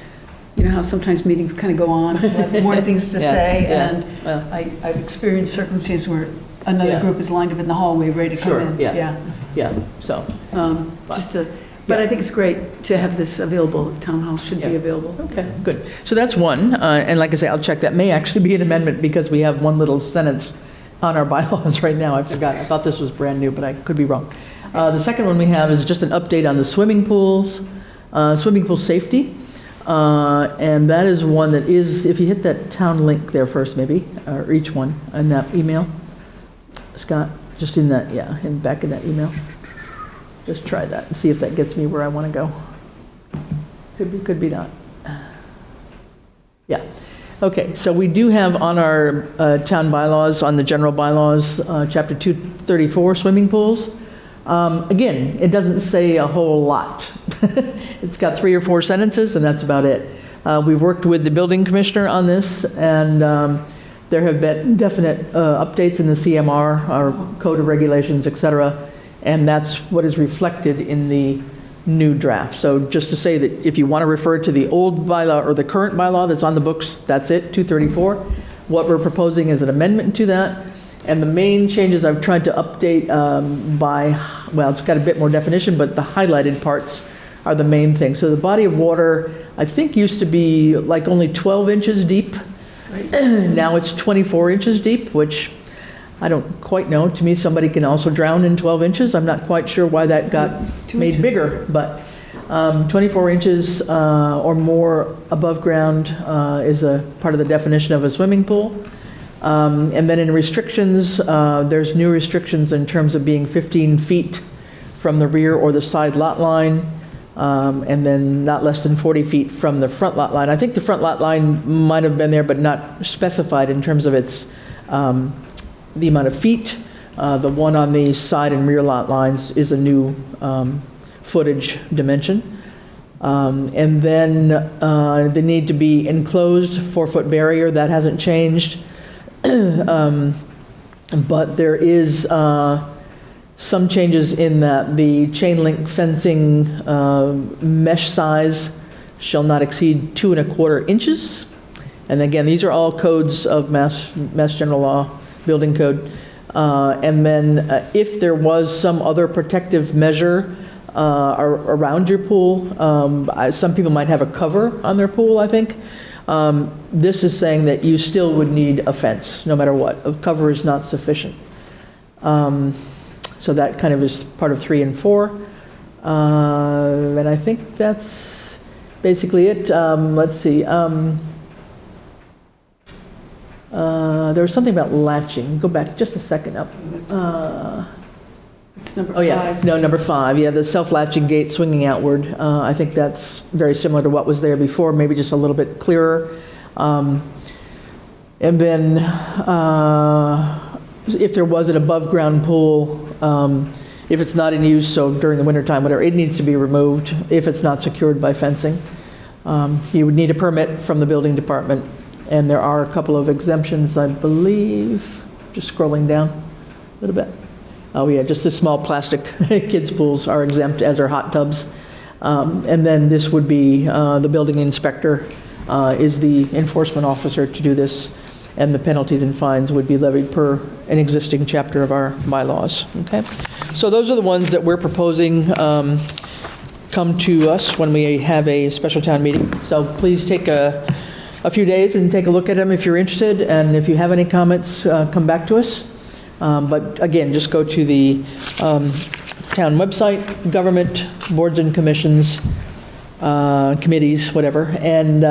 You know how sometimes meetings kind of go on, have more things to Yeah, say, yeah, and well. I've experienced circumstances where another Yeah. group is lined up in the hallway, ready to come Sure, in. yeah. Yeah, so, But I think it's great to have this available. Town Hall should be Yeah. available. okay, good. So that's one, and like I say, I'll check. That may actually be an amendment because we have one little sentence on our bylaws right now. I forgot. I thought this was brand new, but I could be wrong. The second one we have is just an update on the swimming pools, swimming pool safety. And that is one that is, if you hit that town link there first, maybe, or each one in that email, Scott, just in that, back in that email. Just try that and see if that gets me where I want to go. Could be not. Yeah. Okay, so we do have on our town bylaws, on the general bylaws, chapter 234, swimming pools. Again, it doesn't say a whole lot. It's got 3 or 4 sentences, and that's about it. We've worked with the building commissioner on this, and there have been definite updates in the CMR, our code of regulations, et cetera, and that's what is reflected in the new draft. So just to say that if you want to refer to the old bylaw or the current bylaw that's on the books, that's it, 234. What we're proposing is an amendment to that. And the main changes I've tried to update it's got a bit more definition, but the highlighted parts are the main thing. So the body of water, I think, used to be like only 12 inches deep. Now it's 24 inches deep, which I don't quite know. To me, somebody can also drown in 12 inches. I'm not quite sure why that got made bigger, but 24 inches or more above ground is a part of the definition of a swimming pool. And then in restrictions, there's new restrictions in terms of being 15 feet from the rear or the side lot line, and then not less than 40 feet from the front lot line. I think the front lot line might have been there, but not specified in terms of its, the amount of feet. The one on the side and rear lot lines is a new footage dimension. And then the need to be enclosed 4-foot barrier, that hasn't changed. But there is some changes in that the chain link fencing mesh size shall not exceed 2¼ inches. And again, these are all codes of Mass General Law, building code. And then if there was some other protective measure around your pool, some people might have a cover on their pool, I think. This is saying that you still would need a fence, no matter what. A cover is not sufficient. So that kind of is part of 3 and 4. And I think that's basically it. Let's see. There was something about latching. Go back just a second up. It's number Oh, yeah, 5. no, number 5, yeah, the self-latching gate swinging outward. I think that's very similar to what was there before, maybe just a little bit clearer. And then if there was an above-ground pool, if it's not in use, so during the wintertime, whatever, it needs to be removed if it's not secured by fencing. You would need a permit from the building department, and there are a couple of exemptions, I believe, just scrolling down a little bit. Oh, yeah, just the small plastic kids' pools are exempt, as are hot tubs. And then this would be, the building inspector is the enforcement officer to do this, and the penalties and fines would be levied per an existing chapter of our bylaws, okay? So those are the ones that we're proposing come to us when we have a special town meeting. So please take a few days and take a look at them if you're interested, and if you have any comments, come back to us. But again, just go to the town website, government, boards and commissions, committees, whatever, and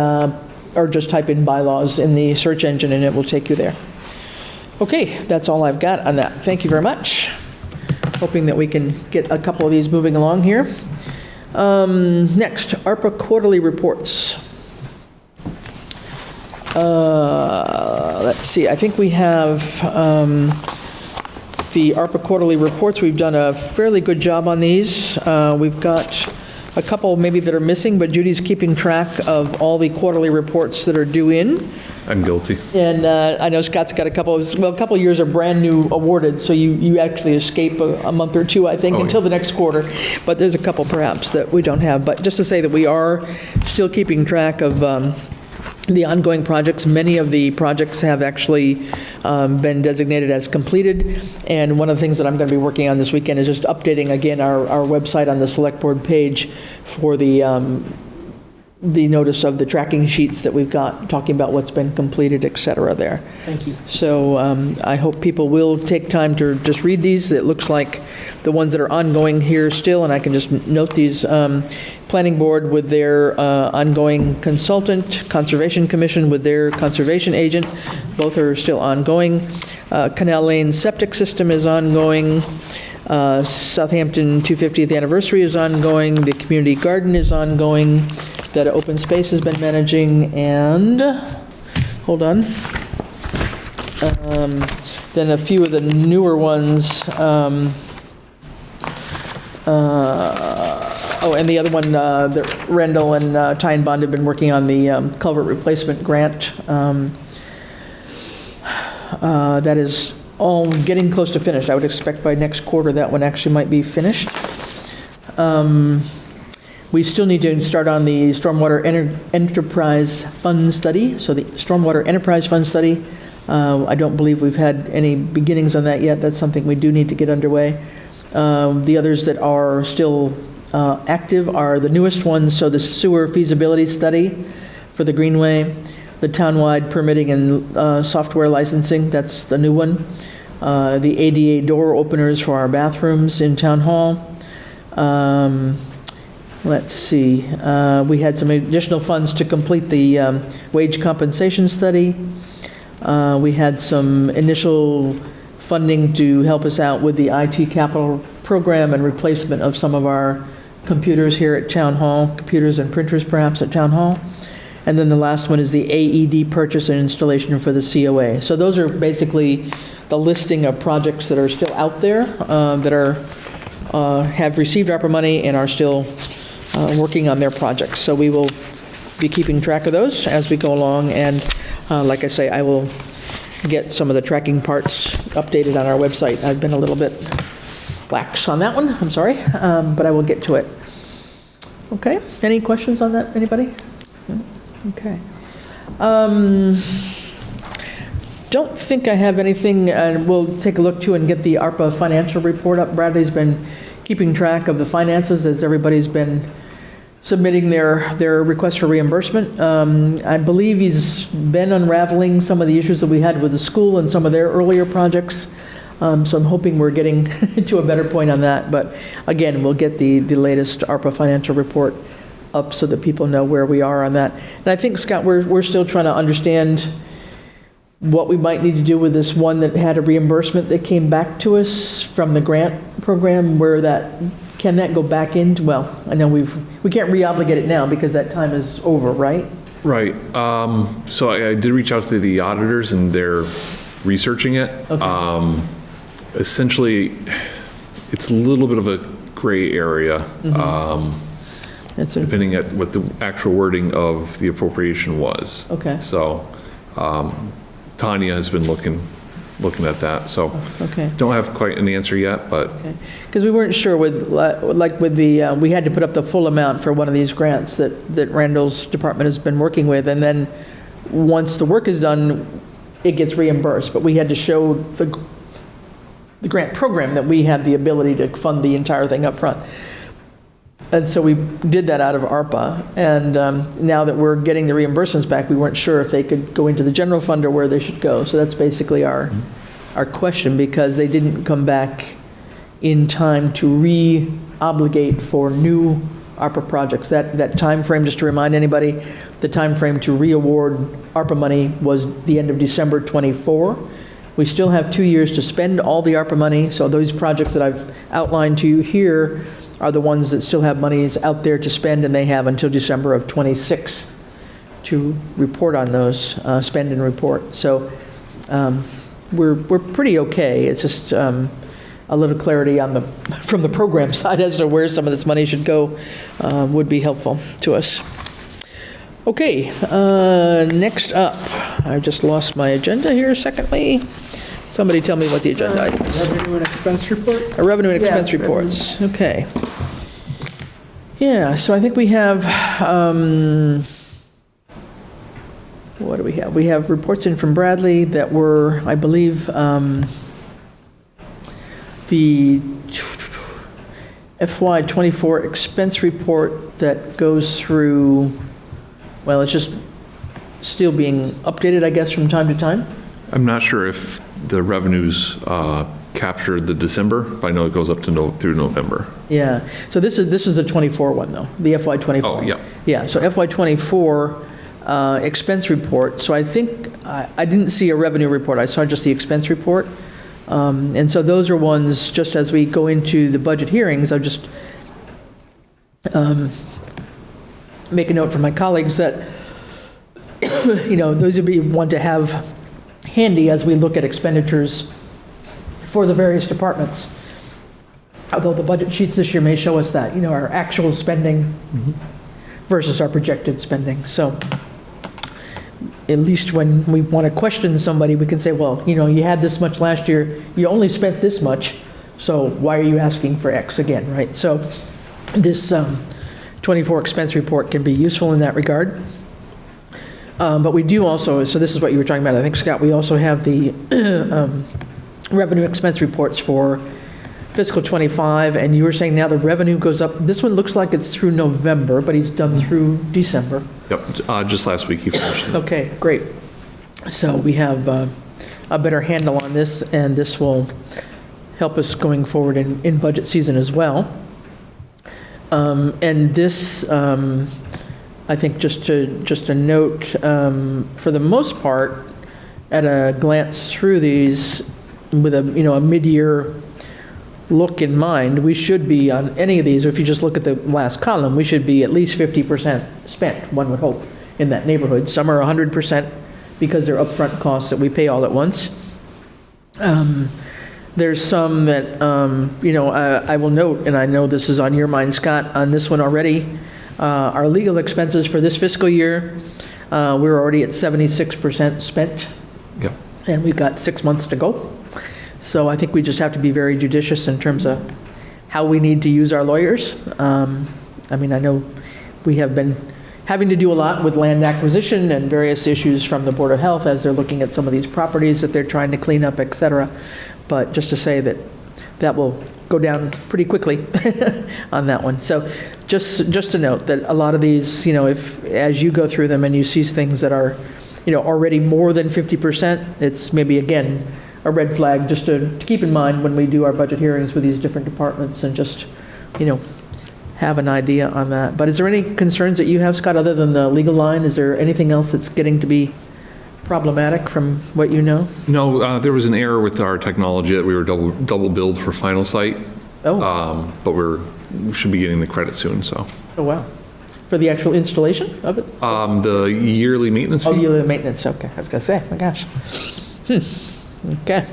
or just type in bylaws in the search engine and it will take you there. Okay, that's all I've got on that. Thank you very much. Hoping that we can get a couple of these moving along here. Next, ARPA quarterly reports. Let's see, I think we have the ARPA quarterly reports. We've done a fairly good job on these. We've got a couple maybe that are missing, but Judy's keeping track of all the quarterly reports that are due in. I'm guilty. And I know Scott's got a couple of years are brand new awarded, so you actually escape a month or two, I think, until the next quarter. But there's a couple perhaps that we don't have. But just to say that we are still keeping track of the ongoing projects. Many of the projects have actually been designated as completed, and one of the things that I'm going to be working on this weekend is just updating again our website on the select board page for the notice of the tracking sheets that we've got, talking about what's been completed, et cetera there. Thank you. So I hope people will take time to just read these. It looks like the ones that are ongoing here still, and I can just note these. Planning Board with their ongoing consultant, Conservation Commission with their conservation agent, both are still ongoing. Canal Lane Septic System is ongoing. Southampton 250th Anniversary is ongoing. The Community Garden is ongoing, that Open Space has been managing, and, hold on, then a few of the newer ones, and the other one, that Rendell and Ty and Bond have been working on the culvert replacement grant. That is all getting close to finished. I would expect by next quarter that one actually might be finished. We still need to start on the Stormwater Enterprise Fund Study. So the Stormwater Enterprise Fund Study, I don't believe we've had any beginnings on that yet. That's something we do need to get underway. The others that are still active are the newest ones, so the sewer feasibility study for the Greenway, the townwide permitting and software licensing, that's the new one, the ADA door openers for our bathrooms in Town Hall. Let's see, we had some additional funds to complete the wage compensation study. We had some initial funding to help us out with the IT capital program and replacement of some of our computers here at Town Hall, computers and printers perhaps at Town Hall. And then the last one is the AED purchase and installation for the COA. So those are basically the listing of projects that are still out there, that have received ARPA money and are still working on their projects. So we will be keeping track of those as we go along, and like I say, I will get some of the tracking parts updated on our website. I've been a little bit lax on that one, I'm sorry, but I will get to it. Okay, any questions on that, anybody? Okay. Don't think I have anything, and we'll take a look too and get the ARPA financial report up. Bradley's been keeping track of the finances as everybody's been submitting their request for reimbursement. I believe he's been unraveling some of the issues that we had with the school and some of their earlier projects. So I'm hoping we're getting to a better point on that. But again, we'll get the latest ARPA financial report up so that people know where we are on that. And I think, Scott, we're still trying to understand what we might need to do with this one that had a reimbursement that came back to us from the grant program, can that go back into, well, I know we can't re-obligate it now because that time is over, right? Right. So I did reach out to the auditors, and they're researching it. Okay. Essentially, it's a little bit of a gray area, That's depending at what the actual wording of the appropriation was. Okay. So Tanya has been looking at that, so Okay. don't have quite an answer yet, but Because we weren't sure with the, we had to put up the full amount for one of these grants that Randall's department has been working with, and then once the work is done, it gets reimbursed, but we had to show the grant program that we had the ability to fund the entire thing up front. And so we did that out of ARPA, and now that we're getting the reimbursements back, we weren't sure if they could go into the general fund or where they should go. So that's basically our question, because they didn't come back in time to re-obligate for new ARPA projects. That time frame, just to remind anybody, the time frame to re-award ARPA money was the end of December 24. We still have 2 years to spend all the ARPA money, so those projects that I've outlined to you here are the ones that still have monies out there to spend, and they have until December of & to report on those, spend and report. So we're pretty okay. It's just a little clarity from the program side as to where some of this money should go would be helpful to us. Okay, next up, I just lost my agenda here secondly. Somebody tell me what the agenda item is. Revenue and expense report? Revenue and expense Yeah, reports, okay. Yeah, so I think we have, what do we have? We have reports in from Bradley that were, I believe, the FY '24 expense report that goes through, well, it's just still being updated, I guess, from time to time. I'm not sure if the revenues captured the December, but I know it goes up to through November. Yeah, so this is the '24 one, though, the FY '24. Oh, yeah. Yeah, so FY '24 expense report, so I think, I didn't see a revenue report, I saw just the expense report. And so those are ones, just as we go into the budget hearings, I'll just make a note for my colleagues that, those would be one to have handy as we look at expenditures for the various departments. Although the budget sheets this year may show us that, our actual spending versus our projected spending. So at least when we want to question somebody, we can say, well, you had this much last year, you only spent this much, so why are you asking for X again, right? So this 24 expense report can be useful in that regard. But we do also, so this is what you were talking about, I think, Scott, we also have the revenue expense reports for fiscal '25, and you were saying now the revenue goes up. This one looks like it's through November, but he's done through December. Yep, just last week he finished it. Okay, great. So we have a better handle on this, and this will help us going forward in budget season as well. And this, I think just a note, for the most part, at a glance through these with a mid-year look in mind, we should be on any of these, or if you just look at the last column, we should be at least 50% spent, one would hope, in that neighborhood. Some are 100% because they're upfront costs that we pay all at once. There's some that, I will note, and I know this is on your mind, Scott, on this one already, our legal expenses for this fiscal year, we're already at 76% spent. Yep. And we've got 6 months to go. So I think we just have to be very judicious in terms of how we need to use our lawyers. I know we have been having to do a lot with land acquisition and various issues from the Board of Health as they're looking at some of these properties that they're trying to clean up, et cetera. But just to say that will go down pretty quickly on that one. So just to note that a lot of these, if as you go through them and you see things that are, already more than 50%, it's maybe, again, a red flag just to keep in mind when we do our budget hearings with these different departments and just, have an idea on that. But is there any concerns that you have, Scott, other than the legal line? Is there anything else that's getting to be problematic from what you know? No, there was an error with our technology that we were double billed for final site. But we should be getting the credit soon, so. Oh, wow. For the actual installation of it? The yearly maintenance Oh, fee? yearly maintenance, okay. I was going to say, my gosh. Okay.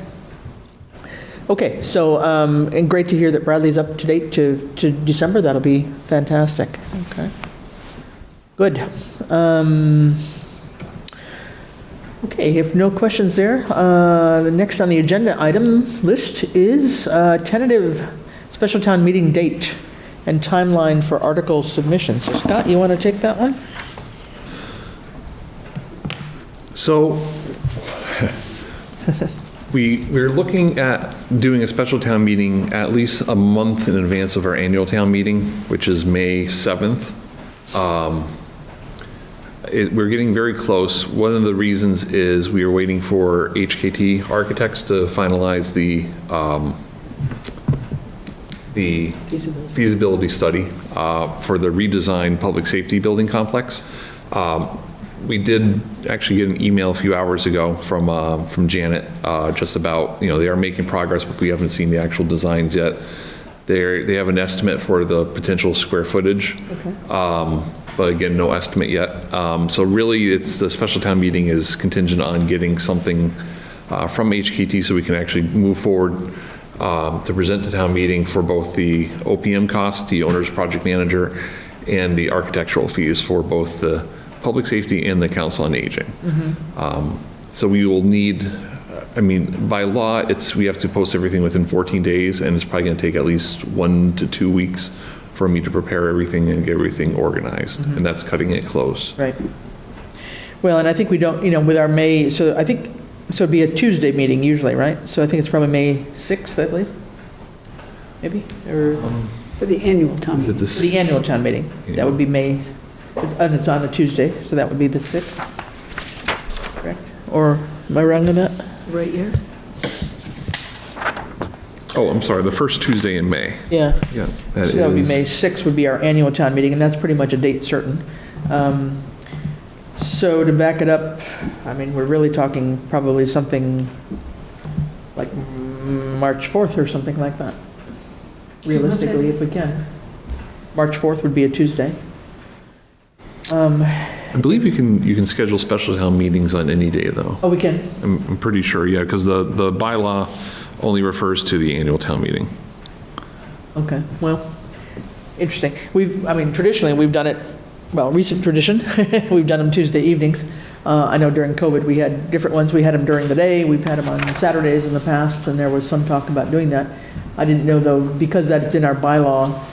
Okay, so, and great to hear that Bradley's up to date to December. That'll be fantastic. Okay. Good. Okay, if no questions there, the next on the agenda item list is tentative special town meeting date and timeline for article submissions. So Scott, you want to take that one? So, we're looking at doing a special town meeting at least a month in advance of our annual town meeting, which is May 7th. We're getting very close. One of the reasons is we are waiting for HKT Architects to finalize the feasibility study for the redesigned public safety building complex. We did actually get an email a few hours ago from Janet, just about, they are making progress, but we haven't seen the actual designs yet. They have an estimate for the potential square footage. Okay. But again, no estimate yet. So really, the special town meeting is contingent on getting something from HKT so we can actually move forward to present to town meeting for both the OPM costs, the owner's project manager, and the architectural fees for both the public safety and the council on aging. So we will need, by law, we have to post everything within 14 days, and it's probably going to take at least 1 to 2 weeks for me to prepare everything and get everything organized, and that's cutting it close. Right. Well, and I think we don't, with our May, so it'd be a Tuesday meeting usually, right? So I think it's probably May 6th, I believe, maybe, or For the annual town meeting. for the annual town meeting. That would be May, and it's on a Tuesday, so that would be the 6th, correct? Or am I wrong on that? Right here? Oh, I'm sorry, the first Tuesday in May. Yeah. Yeah, So that would be May 6th would be our annual town meeting, and that's pretty much a date certain. So to back it up, we're really talking probably something like March 4th or something like that, realistically, if we can. March 4th would be a Tuesday. I believe you can schedule special town meetings on any day, though. Oh, we can? I'm pretty sure, yeah, because the bylaw only refers to the annual town meeting. Okay, well, interesting. Traditionally, we've done it, recent tradition, we've done them Tuesday evenings. I know during COVID, we had different ones. We had them during the day. We've had them on Saturdays in the past, and there was some talk about doing that. I didn't know, though, because that's in our bylaw,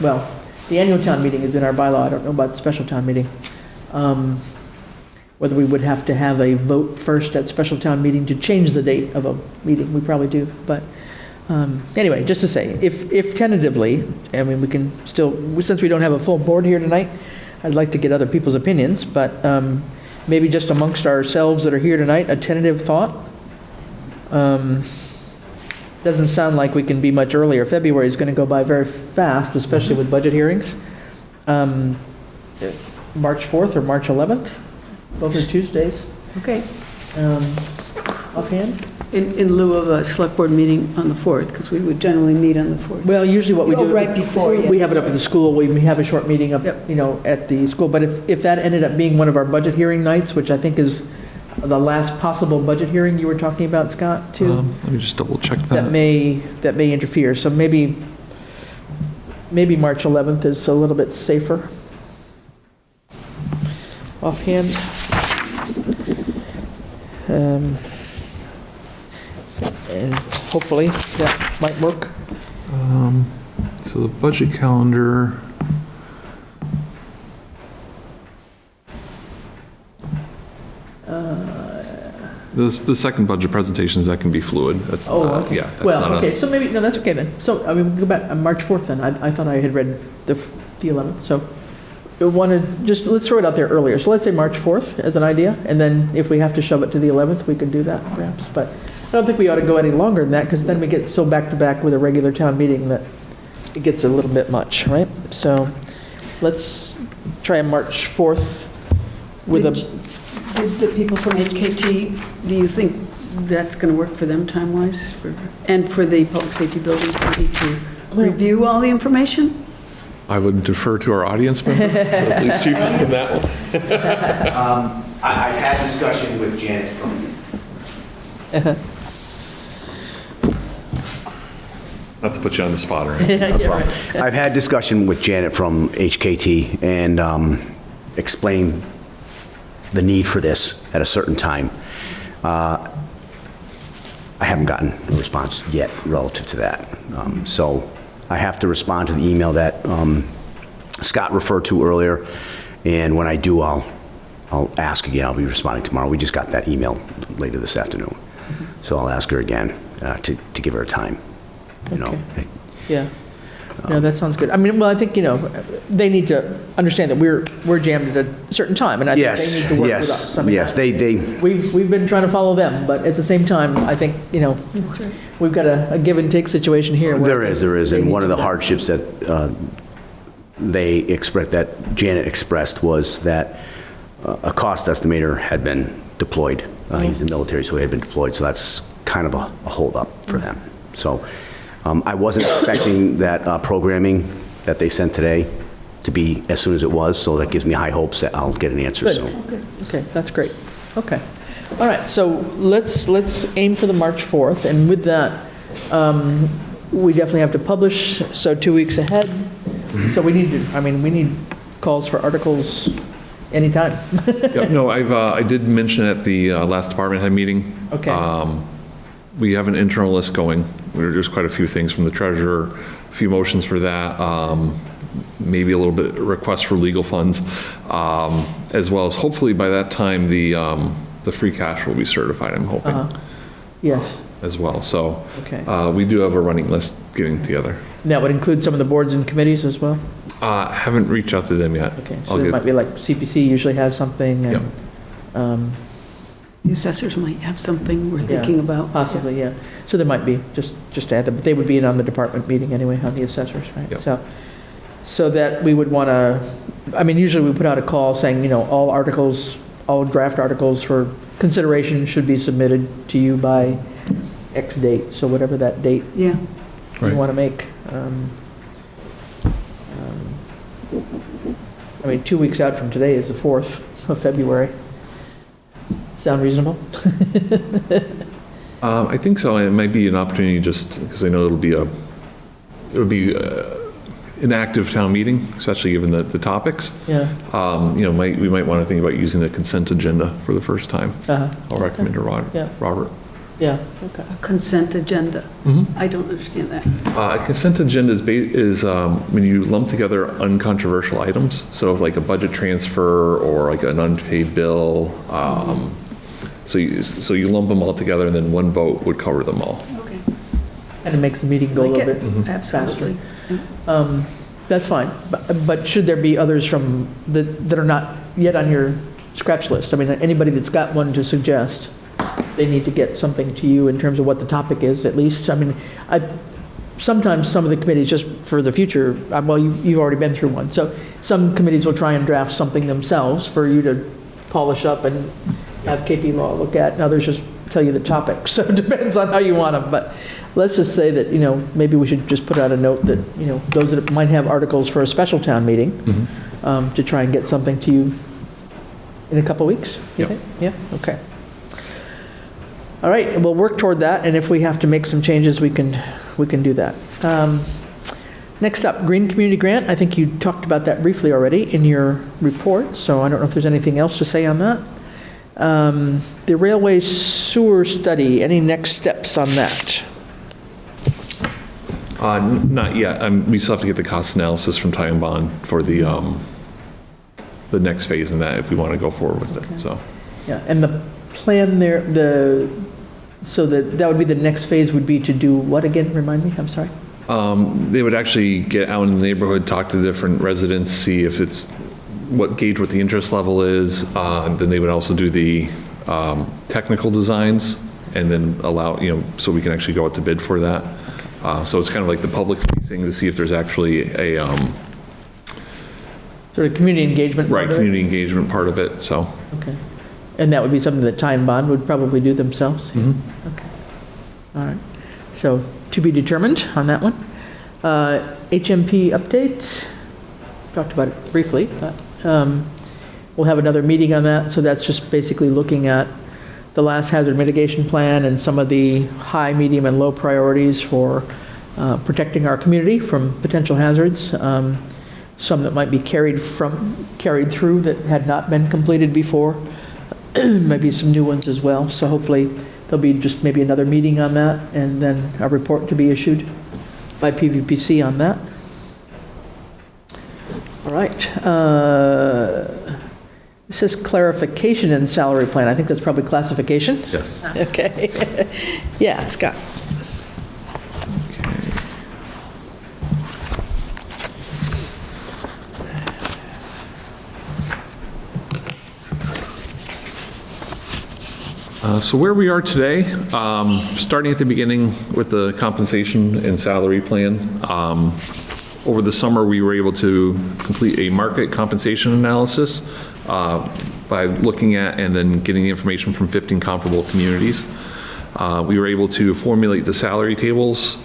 the annual town meeting is in our bylaw. I don't know about the special town meeting. Whether we would have to have a vote first at special town meeting to change the date of a meeting. We probably do, but anyway, just to say, if tentatively, we can still, since we don't have a full board here tonight, I'd like to get other people's opinions, but maybe just amongst ourselves that are here tonight, a tentative thought. Doesn't sound like we can be much earlier. February is going to go by very fast, especially with budget hearings. March 4th or March 11th, both are Tuesdays. Okay. Offhand? In lieu of a select board meeting on the 4th, because we would generally meet on the 4th. Well, usually what we do. Right before, yeah. We have it up at the school, we have a short meeting up, Yep. at the school. But if that ended up being one of our budget hearing nights, which I think is the last possible budget hearing you were talking about, Scott, too, Let me just double check that may interfere. So maybe March 11th is a little bit safer. Offhand. And hopefully that might work. So the budget calendar. The second budget presentations, that can be fluid. That's Oh, not- okay. Yeah. that's Well, not a- okay, so maybe, no, that's okay then. So, we can go back on March 4th then. I thought I had read the 11th, so let's throw it out there earlier. So let's say March 4th as an idea, and then if we have to shove it to the 11th, we could do that perhaps. But I don't think we ought to go any longer than that, because then we get so back-to-back with a regular town meeting that it gets a little bit much, right? So let's try a March 4th with a Did the people from HKT, do you think that's going to work for them time-wise? And for the Public Safety Buildings Committee to review all the information? I would defer to our audience member, the police chief on that one. I've had discussion with Janet from, Not to put you on the spot or anything. I've had discussion with Janet from HKT and explained the need for this at a certain time. I haven't gotten a response yet relative to that. So I have to respond to the email that Scott referred to earlier, and when I do, I'll ask again. I'll be responding tomorrow. We just got that email later this afternoon. So I'll ask her again to give her a time, you know. Yeah. No, that sounds good. I mean, well, I think, they need to understand that we're jammed at a certain time, and I think they need to work with us. I mean, Yes, We've been trying to follow them, but at the same time, I think, we've got a give and take situation here. There is, and one of the hardships that that Janet expressed was that a cost estimator had been deployed. He's in the military, so he had been deployed, so that's kind of a holdup for them. So I wasn't expecting that programming that they sent today to be as soon as it was, so that gives me high hopes that I'll get an answer Good. soon. Okay, that's great. Okay. All right, so let's aim for the March 4th, and with that, we definitely have to publish, so 2 weeks ahead. So we need calls for articles anytime. Yep, no, I did mention at the last department head meeting. Okay. We have an internal list going. There's quite a few things from the treasurer, a few motions for that, maybe a little bit requests for legal funds, as well as hopefully by that time the free cash will be certified, I'm hoping. Yes. As well. So Okay. we do have a running list getting together. And that would include some of the boards and committees as well? Haven't reached out to them yet. Okay, so there might be like CPC usually has something, and The assessors might have something we're thinking about. possibly, yeah. So there might be, just to add them, but they would be in on the department meeting anyway, on the assessors, right? Yep. So that we would want to, usually we put out a call saying, all articles, all draft articles for consideration should be submitted to you by X date, so whatever that date Yeah. Right. you want to make. 2 weeks out from today is the 4th of February. Sound reasonable? I think so. It might be an opportunity just because I know it'll be an active town meeting, especially given the topics. Yeah. We might want to think about using the consent agenda for the first time. I'll recommend to Yeah. Robert. Yeah, okay. Consent agenda. Mhm. I don't understand that. A consent agenda is when you lump together uncontroversial items, so if like a budget transfer or like an unpaid bill, so you lump them all together and then one vote would cover them all. Okay. And it makes the meeting go a Like little it. bit Absolutely. That's fine, but should there be others from, that are not yet on your scratch list? Anybody that's got one to suggest, they need to get something to you in terms of what the topic is, at least. Sometimes some of the committees, just for the future, you've already been through one, so some committees will try and draft something themselves for you to polish up and have KP Law look at, and others just tell you the topic, so it depends on how you want them, but let's just say that, maybe we should just put out a note that, those that might have articles for a special town meeting, to try and get something to you in a couple weeks, you Yep. think? Yeah, okay. All right, we'll work toward that, and if we have to make some changes, we can do that. Next up, Green Community Grant. I think you talked about that briefly already in your report, so I don't know if there's anything else to say on that. The railway sewer study, any next steps on that? Not yet. We still have to get the cost analysis from Ty and Bond for the next phase in that if we want to go forward with it, so. Yeah, and the plan there, so that would be the next phase would be to do what again? Remind me, I'm sorry. They would actually get out in the neighborhood, talk to different residents, see if gauge what the interest level is. Then they would also do the technical designs and then allow, so we can actually go out to bid for that. So it's kind of like the public facing to see if there's actually a, Sort of community engagement part right, of it? community engagement part of it, so. Okay. And that would be something that Ty and Bond would probably do themselves? Okay. All right. So to be determined on that one. HMP update, talked about it briefly, but we'll have another meeting on that. So that's just basically looking at the last hazard mitigation plan and some of the high, medium, and low priorities for protecting our community from potential hazards. Some that might be carried through that had not been completed before. Maybe some new ones as well. So hopefully there'll be just maybe another meeting on that, and then a report to be issued by PVPC on that. All right. This says clarification in salary plan. I think that's probably classification. Yes. Okay. Yeah, Scott. So where we are today, starting at the beginning with the compensation and salary plan. Over the summer, we were able to complete a market compensation analysis by looking at and then getting the information from 15 comparable communities. We were able to formulate the salary tables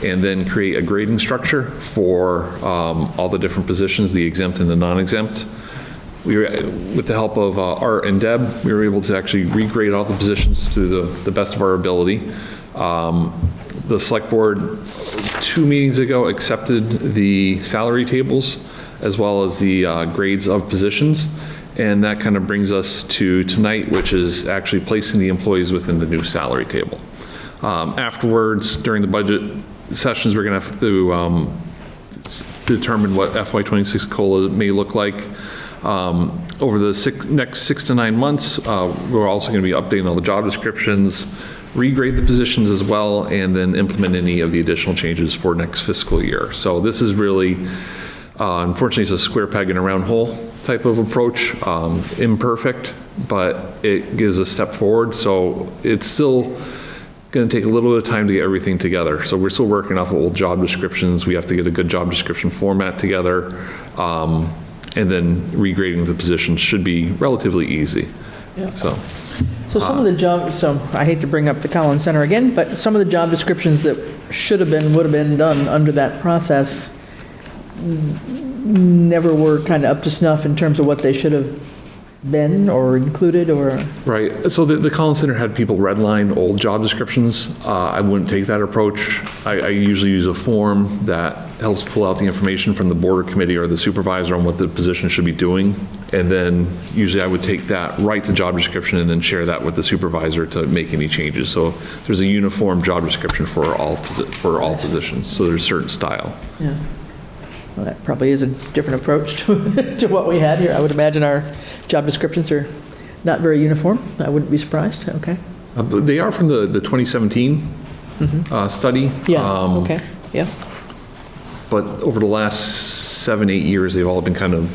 and then create a grading structure for all the different positions, the exempt and the non-exempt. We were, with the help of Art and Deb, we were able to actually regrade all the positions to the best of our ability. The select board 2 meetings ago accepted the salary tables as well as the grades of positions. And that kind of brings us to tonight, which is actually placing the employees within the new salary table. Afterwards, during the budget sessions, we're going to have to determine what FY26 COLA may look like. Over the next 6 to 9 months, we're also going to be updating all the job descriptions, regrade the positions as well, and then implement any of the additional changes for next fiscal year. So this is really, unfortunately, it's a square peg in a round hole type of approach. Imperfect, but it gives a step forward. So it's still going to take a little bit of time to get everything together. So we're still working off of old job descriptions. We have to get a good job description format together. And then regrading the positions should be relatively easy. Yeah. So some of the jobs, so I hate to bring up the Collins Center again, but some of the job descriptions that should have been, would have been done under that process never were kind of up to snuff in terms of what they should have been or included or... Right. So the Collins Center had people redline old job descriptions. I wouldn't take that approach. I usually use a form that helps pull out the information from the board or committee or the supervisor on what the position should be doing. And then usually I would take that, write the job description, and then share that with the supervisor to make any changes. So there's a uniform job description for all positions. So there's a certain style. Yeah. Well, that probably is a different approach to what we had here. I would imagine our job descriptions are not very uniform. I wouldn't be surprised. Okay. They are from the 2017 study. Yeah, okay, yeah. But over the last 7-8 years, they've all been kind of,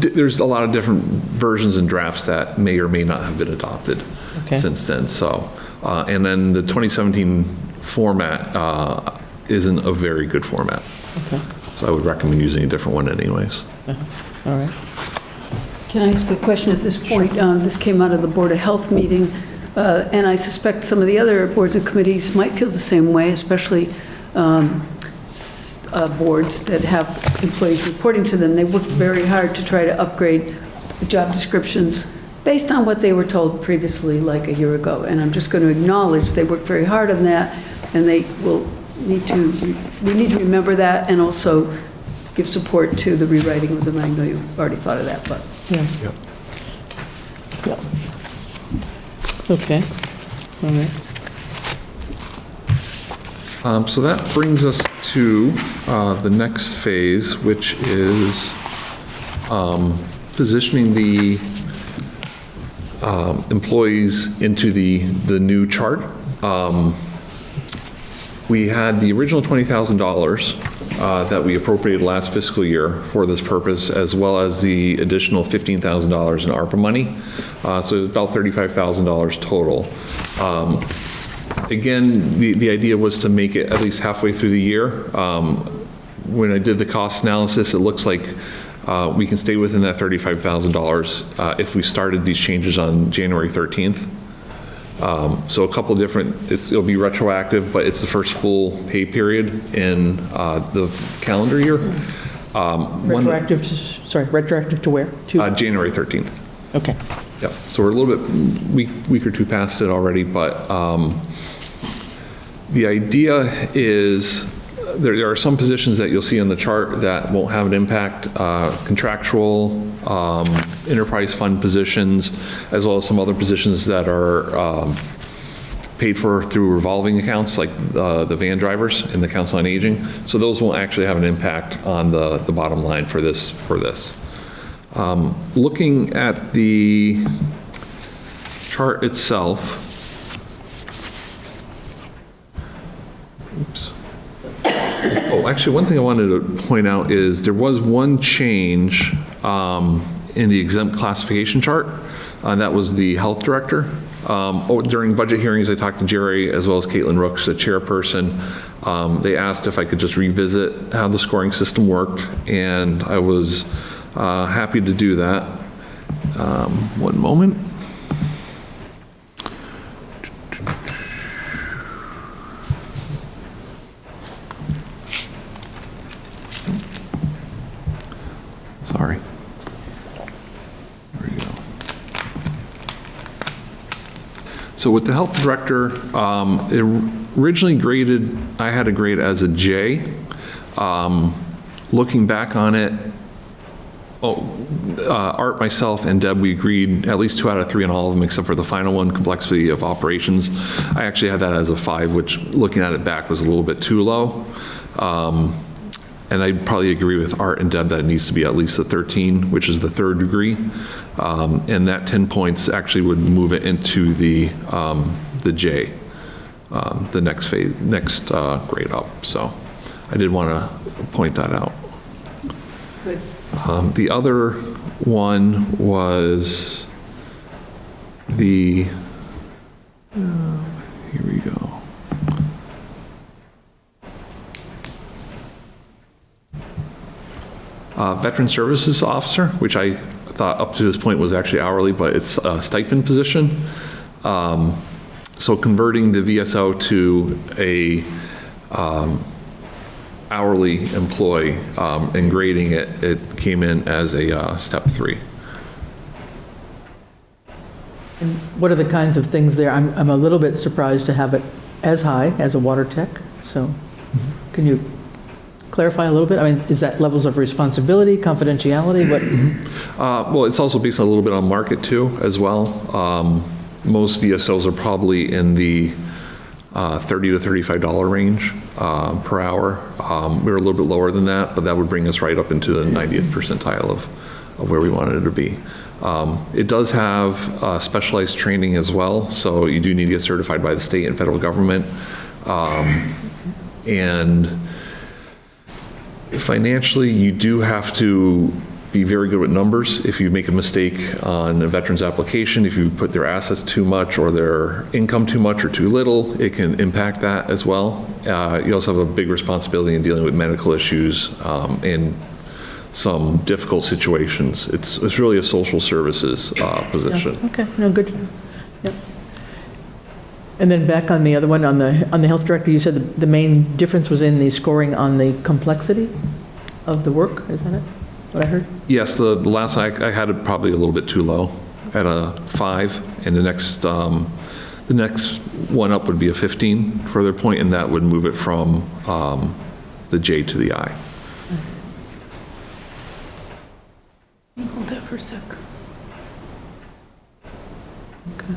there's a lot of different versions and drafts that may or may not have been adopted since then. So, and then the 2017 format isn't a very good format. Okay. So I would recommend using a different one anyways. All right. Can I ask a question at this point? This came out of the Board of Health meeting, and I suspect some of the other boards and committees might feel the same way, especially boards that have employees reporting to them. They worked very hard to try to upgrade the job descriptions based on what they were told previously, like a year ago. And I'm just going to acknowledge they worked very hard on that, and they will we need to remember that and also give support to the rewriting of them. I know you've already thought of that, but. Yeah. Okay. All right. So that brings us to the next phase, which is positioning the employees into the new chart. We had the original $20,000 that we appropriated last fiscal year for this purpose, as well as the additional $15,000 in ARPA money. So it's about $35,000 total. Again, the idea was to make it at least halfway through the year. When I did the cost analysis, it looks like we can stay within that $35,000 if we started these changes on January 13th. So a couple different, it'll be retroactive, but it's the first full pay period in the calendar year. Retroactive, retroactive to where? To, January 13th. okay. Yep, so we're a little bit, week or two past it already, but the idea is, there are some positions that you'll see on the chart that won't have an impact, contractual, enterprise fund positions, as well as some other positions that are paid for through revolving accounts, like the van drivers in the Council on Aging. So those won't actually have an impact on the bottom line for this. Looking at the chart itself, oops. Oh, actually, one thing I wanted to point out is there was one change in the exempt classification chart. That was the health director. During budget hearings, I talked to Jerry as well as Caitlin Rooks, the chairperson. They asked if I could just revisit how the scoring system worked, and I was happy to do that. One moment. Sorry. There we go. So with the health director, it originally graded, I had a grade as a J. Looking back on it, Art, myself, and Deb, we agreed at least 2 out of 3 on all of them, except for the final one, complexity of operations. I actually had that as a 5, which, looking at it back, was a little bit too low. And I'd probably agree with Art and Deb that it needs to be at least a 13, which is the 3rd degree. And that 10 points actually would move it into the J, the next phase, next grade up. So I did want to point that out. Good. The other one was the, here we go. Veteran Services Officer, which I thought up to this point was actually hourly, but it's a stipend position. So converting the VSO to a hourly employee and grading it, it came in as a step 3. And what are the kinds of things there? I'm a little bit surprised to have it as high as a water tech, so can you clarify a little bit? I mean, is that levels of responsibility, confidentiality? What? Well, it's also based a little bit on market too, as well. Most VSOs are probably in the $30 to $35 range per hour. We were a little bit lower than that, but that would bring us right up into the 90th percentile of where we wanted it to be. It does have specialized training as well, so you do need to get certified by the state and federal government. And financially, you do have to be very good with numbers. If you make a mistake on a veteran's application, if you put their assets too much or their income too much or too little, it can impact that as well. You also have a big responsibility in dealing with medical issues and some difficult situations. It's really a social services position. Yeah, okay, no, good. Yep. And then back on the other one, on the health director, you said the main difference was in the scoring on the complexity of the work, is that it? What I heard? Yes, the last one, I had it probably a little bit too low at a 5, and the next one up would be a 15 further point, and that would move it from the J to the I. Hold that for a sec. Okay.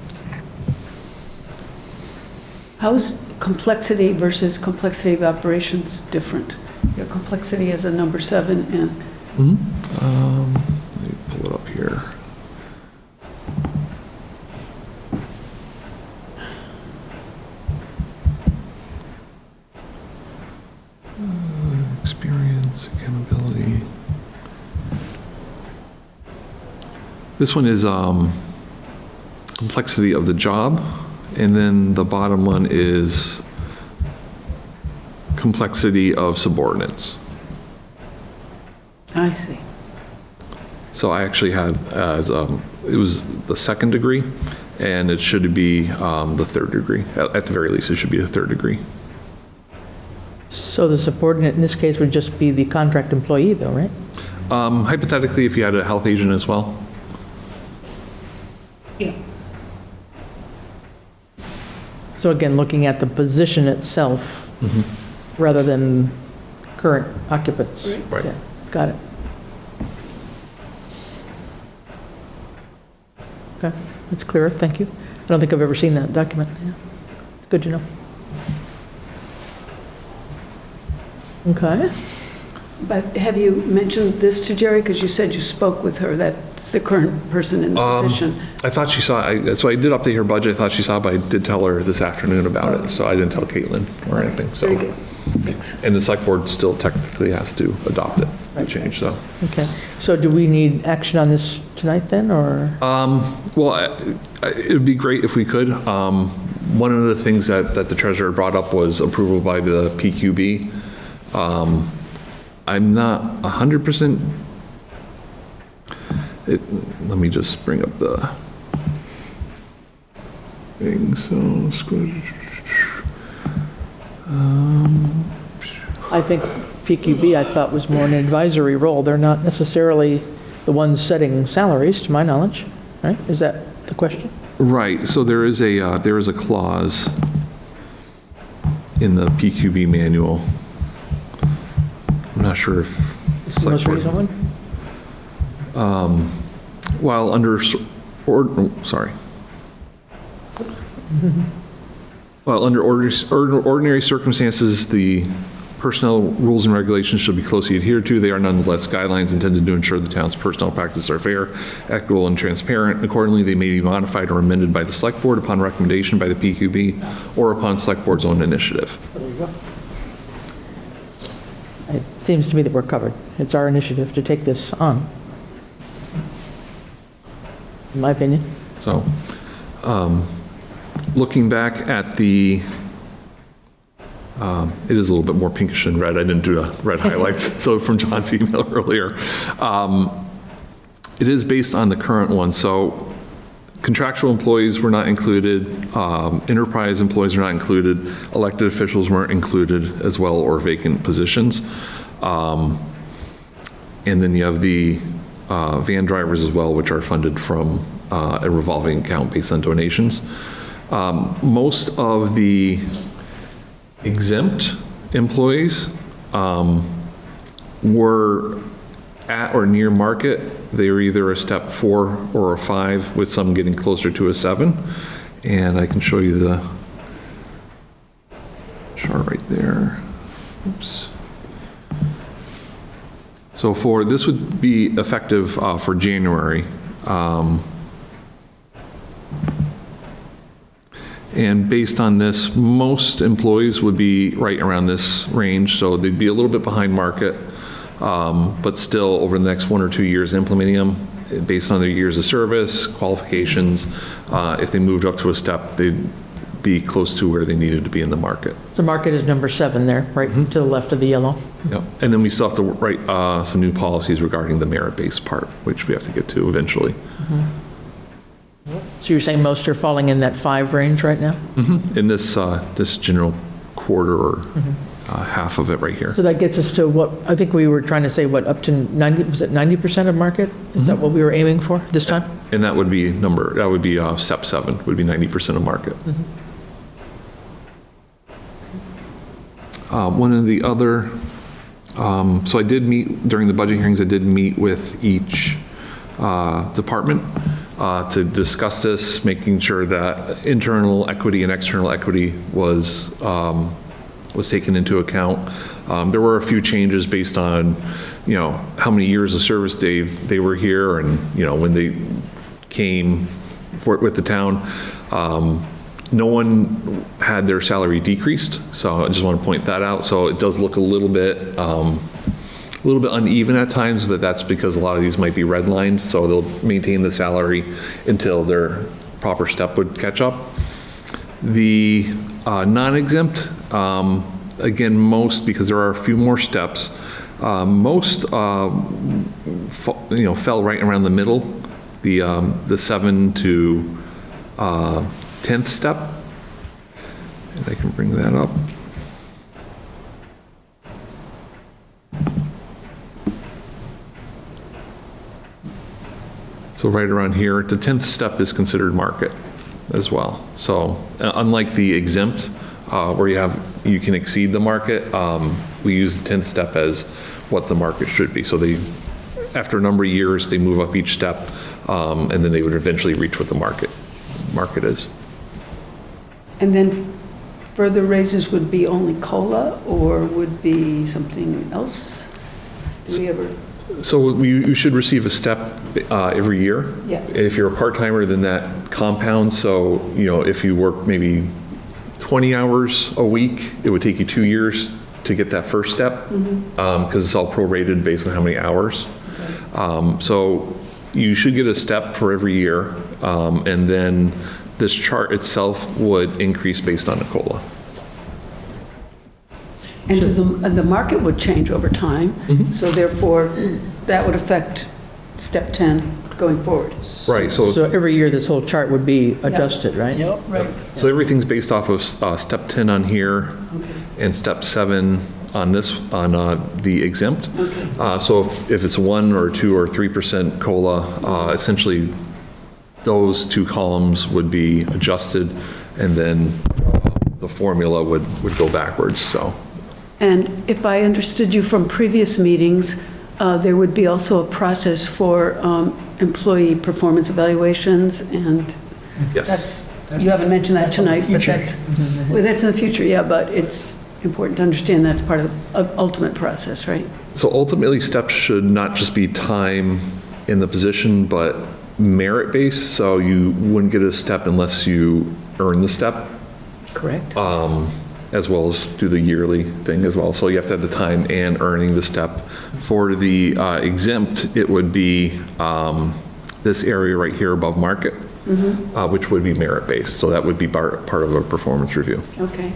How's complexity versus complexity of operations different? Your complexity is a number 7 and... Let me pull it up here. Experience, accountability. This one is complexity of the job, and then the bottom one is complexity of subordinates. I see. So I actually had as, it was the second degree, and it should be the third degree. At the very least, it should be a third degree. So the subordinate in this case would just be the contract employee though, right? Hypothetically, if you had a health agent as well. Yeah. So again, looking at the position itself rather than current occupants. Right. Yeah, got it. Okay, that's clearer, thank you. I don't think I've ever seen that document. Yeah. It's good to know. Okay. But have you mentioned this to Jerry? Because you said you spoke with her. That's the current person in the position. I thought she saw, so I did update her budget. I thought she saw, but I did tell her this afternoon about it, so I didn't tell Caitlin or anything, so. Very good. Thanks. And the select board still technically has to adopt it, the change, so. Okay, so do we need action on this tonight then, or? Well, it would be great if we could. One of the things that the treasurer brought up was approval by the PQB. I'm not 100%. Let me just bring up the thing. So, I think PQB, I thought, was more an advisory role. They're not necessarily the ones setting salaries, to my knowledge, right? Is that the question? right. So there is a clause in the PQB manual. I'm not sure if it's The most recent one? while under well, under ordinary circumstances, the personnel rules and regulations should be closely adhered to. They are nonetheless guidelines intended to ensure the town's personnel practices are fair, equitable, and transparent. Accordingly, they may be modified or amended by the select board upon recommendation by the PQB or upon select board's own initiative. It seems to me that we're covered. It's our initiative to take this on, in my opinion. So, looking back at the, it is a little bit more pinkish and red. I didn't do the red highlights, so from John's email earlier. It is based on the current one, so contractual employees were not included, enterprise employees are not included, elected officials weren't included as well, or vacant positions. And then you have the van drivers as well, which are funded from a revolving account based on donations. Most of the exempt employees were at or near market. They were either a step 4 or a 5, with some getting closer to a 7. And I can show you the chart right there. Oops. So for, this would be effective for January. And based on this, most employees would be right around this range, so they'd be a little bit behind market, but still over the next 1 or 2 years implementing them based on their years of service, qualifications. If they moved up to a step, they'd be close to where they needed to be in the market. The market is number 7 there, right to the left of the yellow. Yep. And then we still have to write some new policies regarding the merit-based part, which we have to get to eventually. So you're saying most are falling in that 5 range right now? In this, this general quarter or half of it right here. So that gets us to what, I think we were trying to say, what, up to 90, was it 90% of market? Is that what we were aiming for this time? And that would be step 7, would be 90% of market. One of the other, so I did meet, during the budget hearings, I did meet with each department to discuss this, making sure that internal equity and external equity was taken into account. There were a few changes based on, how many years of service they were here, and, when they came with the town. No one had their salary decreased, so I just want to point that out. So it does look a little bit uneven at times, but that's because a lot of these might be redlined, so they'll maintain the salary until their proper step would catch up. The non-exempt, again, most, because there are a few more steps, most fell right around the middle, the 7 to 10th step. And I can bring that up. So right around here, the 10th step is considered market as well. So unlike the exempt, where you can exceed the market, we use the 10th step as what the market should be. So after a number of years, they move up each step, and then they would eventually reach what the market is. And then further raises would be only COLA, or would be something else? Do we ever? So you should receive a step every year. Yeah. If you're a part-timer, then that compounds. So, if you work maybe 20 hours a week, it would take you 2 years to get that first step, because it's all prorated based on how many hours. So you should get a step for every year, and then this chart itself would increase based on the COLA. And the market would change over time, so therefore, that would affect step 10 going forward. Right, so every year, this whole chart would be adjusted, right? Yep. Right. everything's based off of step 10 on here and step 7 on the exempt. So if it's 1 or 2 or 3% COLA, essentially those two columns would be adjusted, and then the formula would go backwards, so. And if I understood you from previous meetings, there would be also a process for employee performance evaluations, and Yes. you haven't mentioned that tonight, but future. that's in the future, yeah, but it's important to understand that's part of the ultimate process, right? So ultimately, steps should not just be time in the position, but merit-based, so you wouldn't get a step unless you earn the step, Correct. as well as do the yearly thing as well. So you have to have the time and earning the step. For the exempt, it would be this area right here above market, which would be merit-based. So that would be part of a performance review. Okay.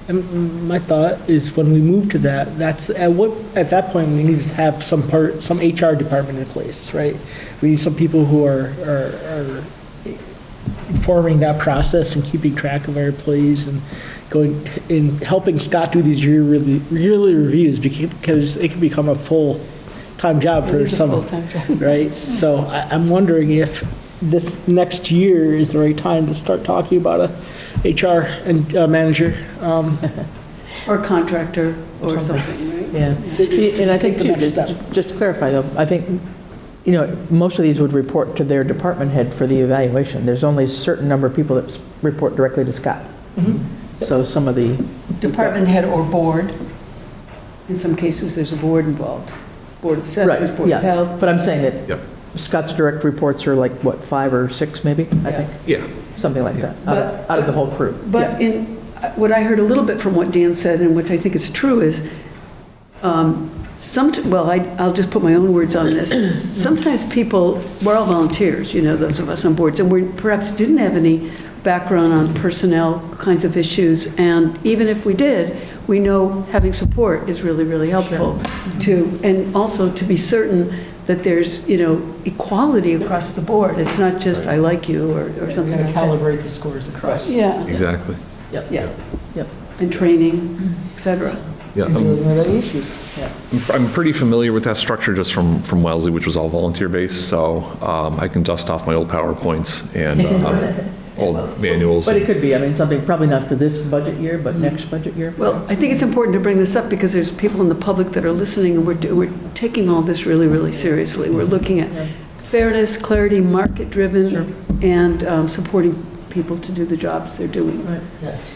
And my thought is when we move to that, at that point, we need to have some HR department in place, right? We need some people who are informing that process and keeping track of our employees and helping Scott do these yearly reviews, because it can become a full-time job for It is a some, full-time job. right? So I'm wondering if this next year is the right time to start talking about a HR and manager. Or contractor or something, right? Yeah, and I think Take the too, next step. just to clarify though, I think, most of these would report to their department head for the evaluation. There's only a certain number of people that report directly to Scott. So some of the. Department head or board. In some cases, there's a board involved. Board of Assessors, Board of Yeah, Health. but I'm saying that Yep. Scott's direct reports are like, what, 5 or 6 maybe, I think? Yeah. Something like that, out of the whole crew. But what I heard a little bit from what Dan said, and which I think is true, is I'll just put my own words on this. Sometimes people, we're all volunteers, those of us on boards, and we perhaps didn't have any background on personnel kinds of issues, and even if we did, we know having support is really, really helpful and also to be certain that there's, equality across the board. It's not just, I like you, or something Kind like of that. calibrate the scores across. Yeah, Exactly. yeah, and training, et cetera. Yeah. And dealing with any issues. Yeah. I'm pretty familiar with that structure just from Wellesley, which was all volunteer-based, so I can dust off my old PowerPoints and old manuals. But it could be, something, probably not for this budget year, but next budget year. Well, I think it's important to bring this up because there's people in the public that are listening, and we're taking all this really, really seriously. We're looking at fairness, clarity, market-driven, and supporting people to do the jobs they're doing.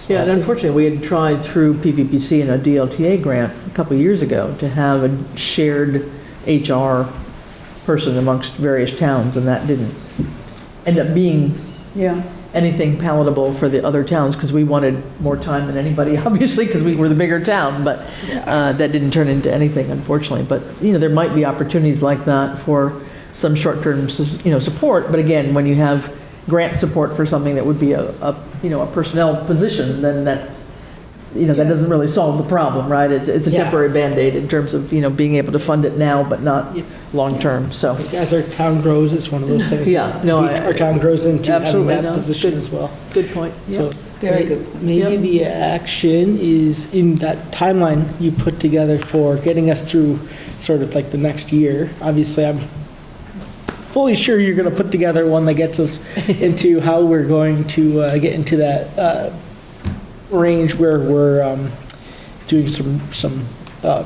Yeah, and unfortunately, we had tried through PVPC and a DLTA grant a couple of years ago to have a shared HR person amongst various towns, and that didn't end up being Yeah. anything palatable for the other towns, because we wanted more time than anybody, obviously, because we were the bigger town, but that didn't turn into anything, unfortunately. But, there might be opportunities like that for some short-term, support, but again, when you have grant support for something that would be a personnel position, then that's that doesn't really solve the problem, right? It's a Yeah. temporary Band-Aid in terms of, being able to fund it now, but not long-term, so. As our town grows, it's one of those things. Yeah, that no, our town grows into having absolutely, that no, it's position good. as well. Good point. So Yep. Very good. maybe Yep. the action is in that timeline you put together for getting us through sort of like the next year. Obviously, I'm fully sure you're going to put together one that gets us into how we're going to get into that range where we're doing some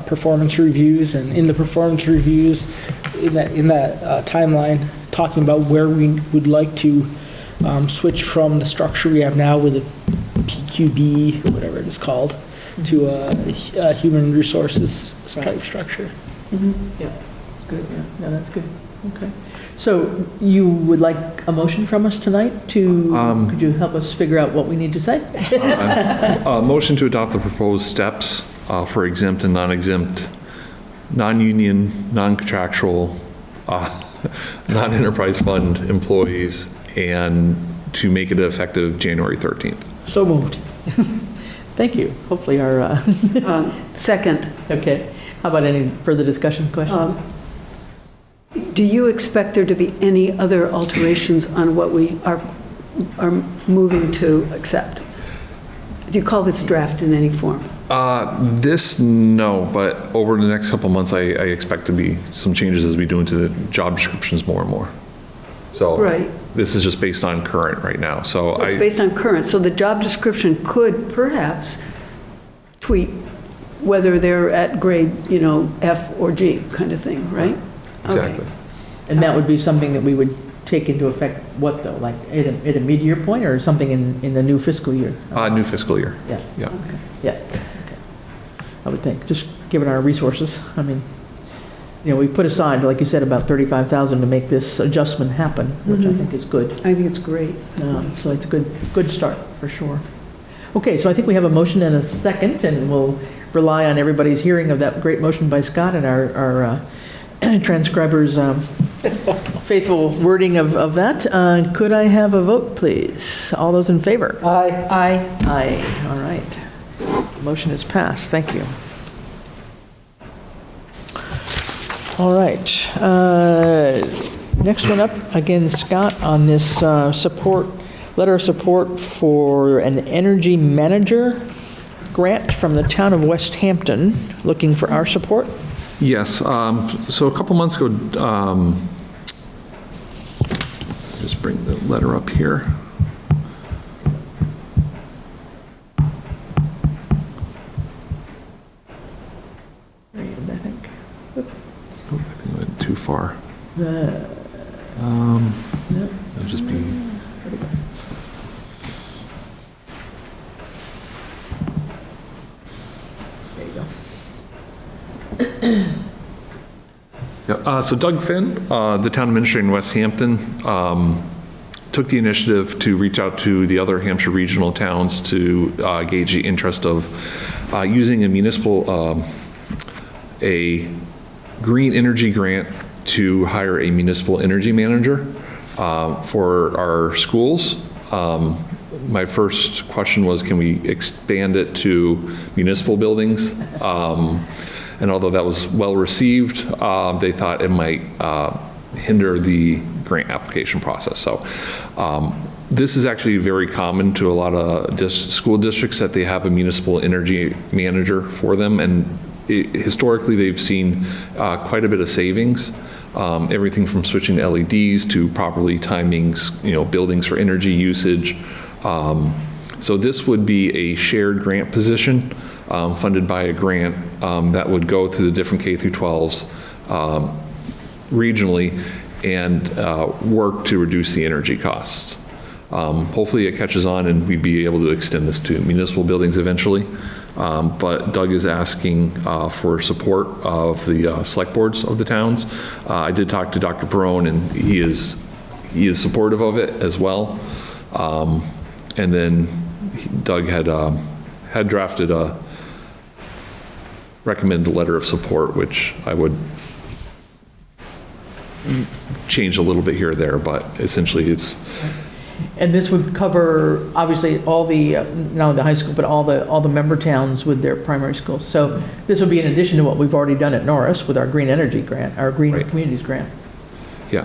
performance reviews, and in the performance reviews, in that timeline, talking about where we would like to switch from the structure we have now with a PQB, or whatever it is called, to a human resources type structure. Yeah, good, yeah, no, that's good, okay. So you would like a motion from us tonight to, could you help us figure out what we need to say? Motion to adopt the proposed steps for exempt and non-exempt, non-union, non-contractual, non-enterprise fund employees, and to make it effective January 13th. So moved. Thank you, hopefully our, Second, okay. How about any further discussion, questions? do you expect there to be any other alterations on what we are moving to accept? Do you call this draft in any form? This, no, but over the next couple of months, I expect to be some changes as we do into the job descriptions more and more. So Right. this is just based on current right now, so It's based on current, so the job description could perhaps tweak whether they're at grade, F or G kind of thing, right? Exactly. And that would be something that we would take into effect, what though, like at a mid-year point, or something in the new fiscal year? New fiscal year. Yeah, Yeah. yeah, okay. I would think, just given our resources, I mean, we put aside, like you said, about 35,000 to make this adjustment happen, which I think is good. I think it's great. So it's a good start, for sure. Okay, so I think we have a motion and a second, and we'll rely on everybody's hearing of that great motion by Scott and our transcriber's faithful wording of that. Could I have a vote, please? All those in favor? Aye. Aye, all right. Motion is passed, thank you. All right, next one up, again, Scott, on this letter of support for an energy manager grant from the town of Westhampton, looking for our support. Yes, so a couple months ago, just bring the letter up here. I think. Oh, I think I went too far. Yep. It'll just be, There you go. yeah, so Doug Finn, the town administrator in Westhampton, took the initiative to reach out to the other Hampshire regional towns to gauge the interest of using a municipal, a green energy grant to hire a municipal energy manager for our schools. My first question was, can we expand it to municipal buildings? And although that was well received, they thought it might hinder the grant application process. So this is actually very common to a lot of school districts, that they have a municipal energy manager for them. And historically, they've seen quite a bit of savings. Everything from switching to LEDs to properly timing, buildings for energy usage. So this would be a shared grant position, funded by a grant that would go to the different K through 12s regionally and work to reduce the energy costs. Hopefully it catches on and we'd be able to extend this to municipal buildings eventually. But Doug is asking for support of the select boards of the towns. I did talk to Dr. Perone, and he is supportive of it as well. And then Doug had drafted a recommended letter of support, which I would change a little bit here or there, but essentially it's And this would cover, obviously, all the, not only the high school, but all the member towns with their primary schools. So this would be in addition to what we've already done at Norris with our Green Energy Grant, our Green Right. Communities Grant. Yeah,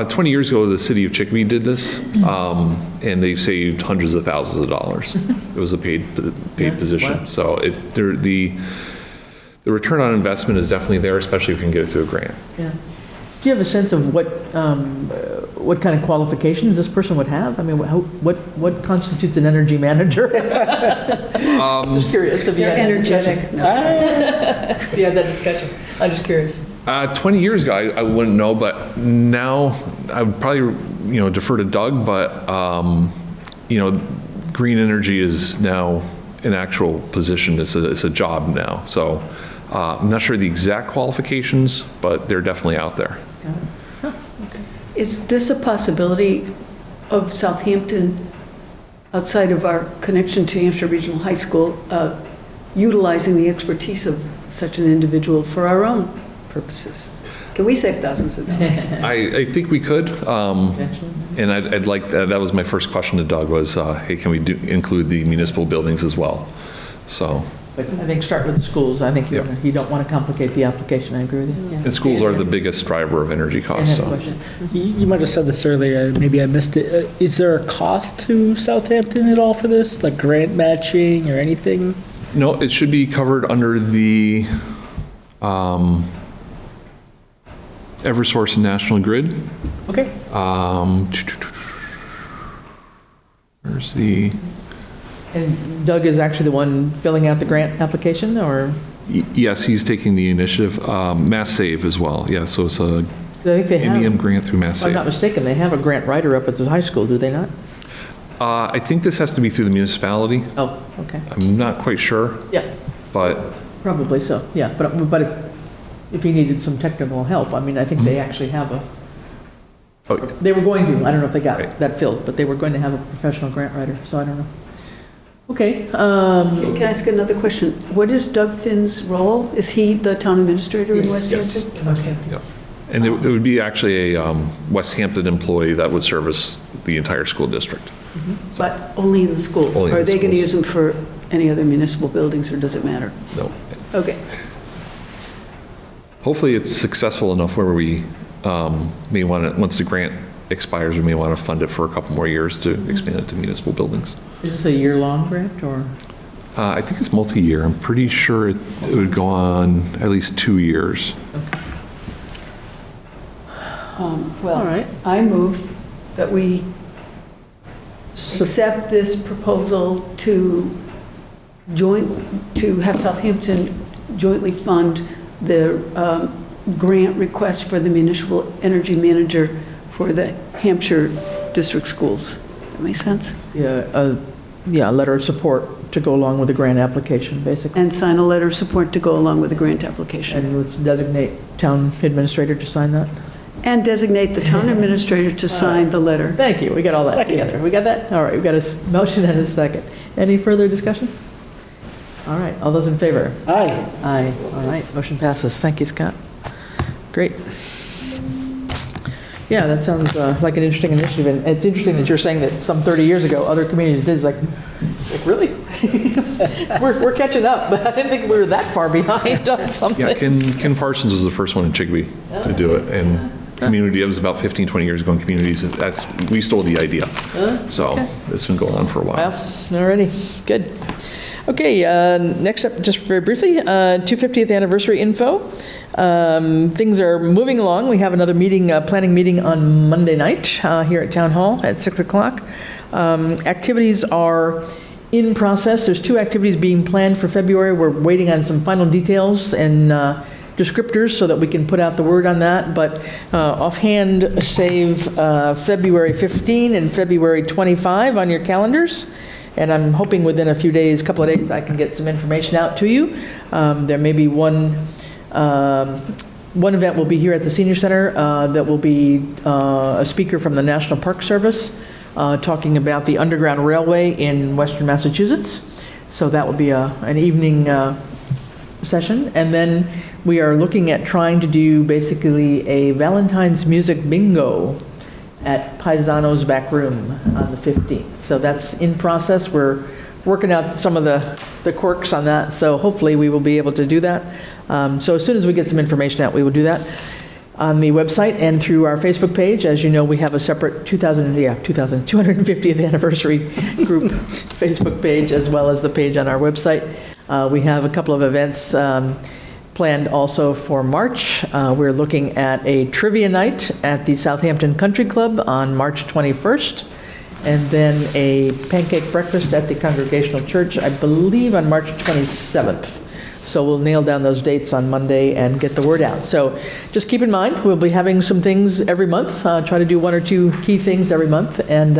20 years ago, the city of Chicopee did this, and they've saved hundreds of thousands of dollars. It was a paid Yeah, position. wow. So the return on investment is definitely there, especially if you can get it through a grant. Yeah. Do you have a sense of what kind of qualifications this person would have? I mean, what constitutes an energy manager? Just curious if you had that Energetic. discussion. If you had that discussion. I'm just curious. 20 years ago, I wouldn't know, but now I would probably, defer to Doug, but, green energy is now an actual position. It's a job now. So I'm not sure the exact qualifications, but they're definitely out there. Is this a possibility of Southampton, outside of our connection to Hampshire Regional High School, utilizing the expertise of such an individual for our own purposes? Can we save thousands of dollars? I think we could, and I'd like, that was my first question to Doug was, hey, can we include the municipal buildings as well? So. But I think start with the schools. I think you don't want to complicate the application. I agree with you. Yeah. And schools are the biggest driver of energy I costs, have a so. question. You might have said this earlier, maybe I missed it. Is there a cost to Southampton at all for this, like grant matching or anything? No, it should be covered under the Eversource and National Grid. Okay. Where's the, And Doug is actually the one filling out the grant application, or? yes, he's taking the initiative. Mass Save as well, yeah, so it's a I think they have. MEM grant through Mass If I'm not Save. mistaken, they have a grant writer up at the high school, do they not? I think this has to be through the municipality. Oh, okay. I'm not quite sure, Yeah, but probably so, yeah. But if he needed some technical help, I mean, I think they actually have oh, they were going to, I don't know if they got Right. that filled, but they were going to have a professional grant writer, so I don't know. Okay, Can I ask another question? What is Doug Finn's role? Is he the town administrator in West Yes. Hampton? yeah. And it would be actually a West Hampton employee that would service the entire school district. But only in the schools? Only in Are the they going to schools. use them for any other municipal buildings, or does it matter? No. Okay. Hopefully, it's successful enough where we may want to, once the grant expires, we may want to fund it for a couple more years to expand it to municipal buildings. is this a year-long grant, or? I think it's multi-year. I'm pretty sure it would go on at least 2 years. All Well, right. I move that we accept this proposal to have Southampton jointly fund the grant request for the municipal energy manager for the Hampshire district schools. That make sense? Yeah, a letter of support to go along with the grant application, basically. And sign a letter of support to go along with the grant application. And let's designate town administrator to sign that. And designate the town administrator to sign the letter. Thank you, we got all that Second. together. We got that? All right, we got a motion and a second. Any further discussion? All right, all those in favor? Aye. Aye. All right, motion passes. Thank you, Scott. Great. Yeah, that sounds like an interesting initiative, and it's interesting that you're saying that some 30 years ago, other communities did. It's like really? we're catching up, but I didn't think we were that far behind on something. Yeah, Ken Parsons was the first one in Chicopee to do it, and community, it was about 15, 20 years ago in communities, we stole the idea. So it's been going on for a while. Well, alrighty, good. Okay, next up, just very briefly, 250th anniversary info. Things are moving along. We have another meeting, planning meeting on Monday night here at Town Hall at 6 o'clock. Activities are in process. There's 2 activities being planned for February. We're waiting on some final details and descriptors so that we can put out the word on that. But offhand, save February 15 and February 25 on your calendars. And I'm hoping within a few days, couple of days, I can get some information out to you. There may be one event will be here at the Senior Center that will be a speaker from the National Park Service talking about the Underground Railway in Western Massachusetts. So that will be an evening session. And then we are looking at trying to do basically a Valentine's music bingo at Paisano's Back Room on the 15th. So that's in process. We're working out some of the quirks on that, so hopefully we will be able to do that. So as soon as we get some information out, we will do that on the website and through our Facebook page. As you know, we have a separate 250th anniversary group Facebook page, as well as the page on our website. We have a couple of events planned also for March. We're looking at a trivia night at the Southampton Country Club on March 21st, and then a pancake breakfast at the Congregational Church, I believe on March 27th. So we'll nail down those dates on Monday and get the word out. So just keep in mind, we'll be having some things every month, try to do one or two key things every month, and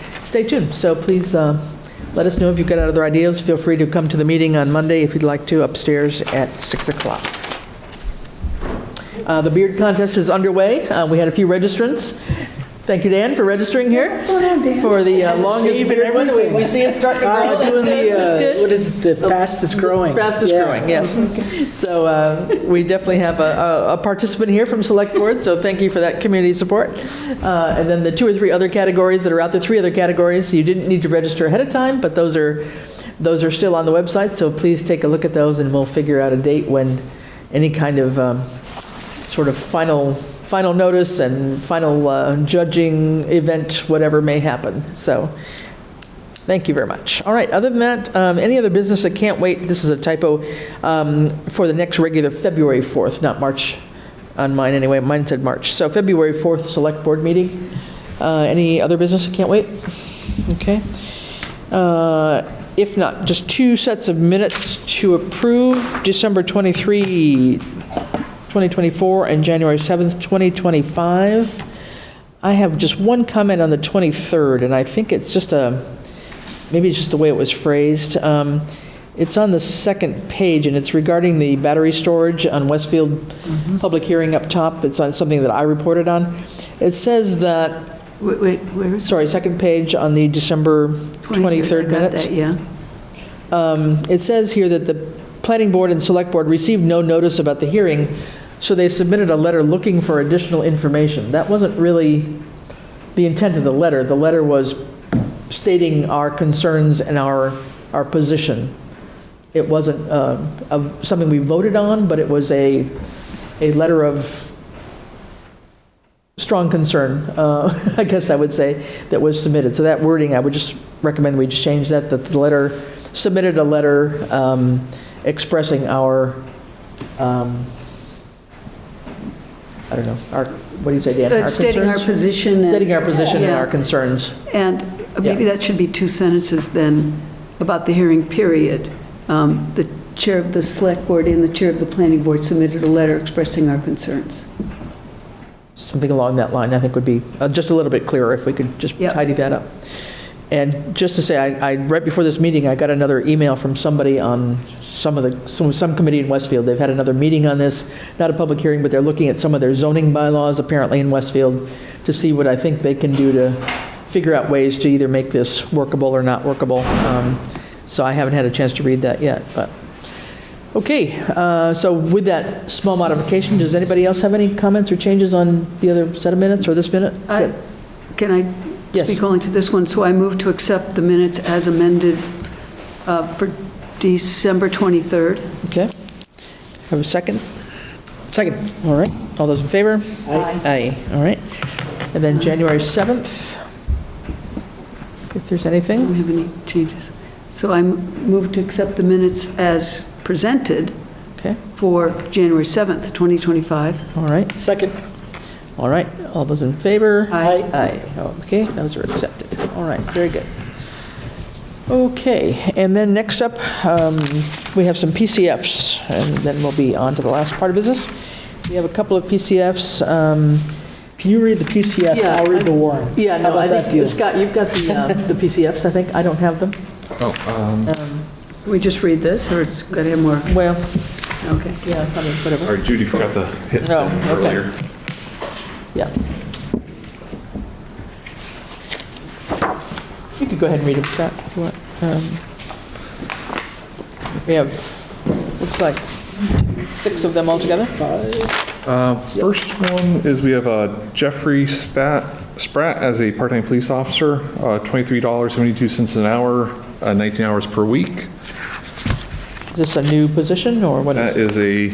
stay tuned. So please let us know if you've got other ideas. Feel free to come to the meeting on Monday if you'd like to, upstairs at 6 o'clock. The beard contest is underway. We had a few registrants. Thank you, Dan, for registering here. What's going on, Dan? For the longest beard one. We see it starting to grow. That's Doing good. That's good. what is it, the fastest growing? Fastest Yeah. growing, yes. So we definitely have a participant here from Select Board, so thank you for that community support. And then the 2 or 3 other categories that are out there, 3 other categories, you didn't need to register ahead of time, but those are still on the website, so please take a look at those and we'll figure out a date when any kind of sort of final notice and final judging event, whatever may happen. So thank you very much. All right, other than that, any other business that can't wait? This is a typo for the next regular February 4th, not March on mine anyway. Mine said March. So February 4th Select Board meeting. Any other business that can't wait? Okay. If not, just 2 sets of minutes to approve. December 23, 2024 and January 7th, 2025. I have just one comment on the 23rd, and I think it's just maybe it's just the way it was phrased. It's on the second page, and it's regarding the battery storage on Westfield public hearing up top. It's on something that I reported on. It says that, Wait, where is sorry, second page on the December 23rd I got minutes. that, yeah. It says here that the Planning Board and Select Board received no notice about the hearing, so they submitted a letter looking for additional information. That wasn't really the intent of the letter. The letter was stating our concerns and our position. It wasn't something we voted on, but it was a letter of strong concern, I guess I would say, that was submitted. So that wording, I would just recommend we just change that the letter, submitted a letter expressing our, I don't know, what do you say, Dan? Our Stating our concerns? position. Stating our position and Yeah. our concerns. And maybe Yeah. that should be 2 sentences then about the hearing period. The chair of the Select Board and the chair of the Planning Board submitted a letter expressing our concerns. Something along that line, I think would be just a little bit clearer if we could just Yep. tidy that up. And just to say, I right before this meeting, I got another email from somebody on some committee in Westfield. They've had another meeting on this, not a public hearing, but they're looking at some of their zoning bylaws apparently in Westfield to see what I think they can do to figure out ways to either make this workable or not workable. So I haven't had a chance to read that yet, but. Okay, so with that small modification, does anybody else have any comments or changes on the other set of minutes or this minute? Can I Yes. speak only to this one? So I move to accept the minutes as amended for December 23rd. Okay. Have a second? Second. All right. All those in favor? Aye. Aye. All right. And then January 7th, if there's I anything. don't have any changes. So I move to accept the minutes as presented Okay. for January 7th, 2025. All right. Second. All right. All those in favor? Aye. Aye. Okay, those are accepted. All right, very good. Okay, and then next up, we have some PCFs, and then we'll be on to the last part of business. We have a couple of PCFs. If you read the PCFs, Yeah, I'll read the warrants. Yeah, How no, I about that think, deal? Scott, you've got the PCFs, I think. I don't have them. We just read this, or it's got to have more? Well, Okay. yeah, I mean, whatever. Sorry, Judy forgot to hit Oh, send okay. earlier. Yeah. You could go ahead and read them, Scott, if you want. We have, looks like 6 of them altogether. First one is we have Jeffrey Spratt as a part-time police officer, $23.72 an hour, 19 hours per week. Is this a new position, or what That is is a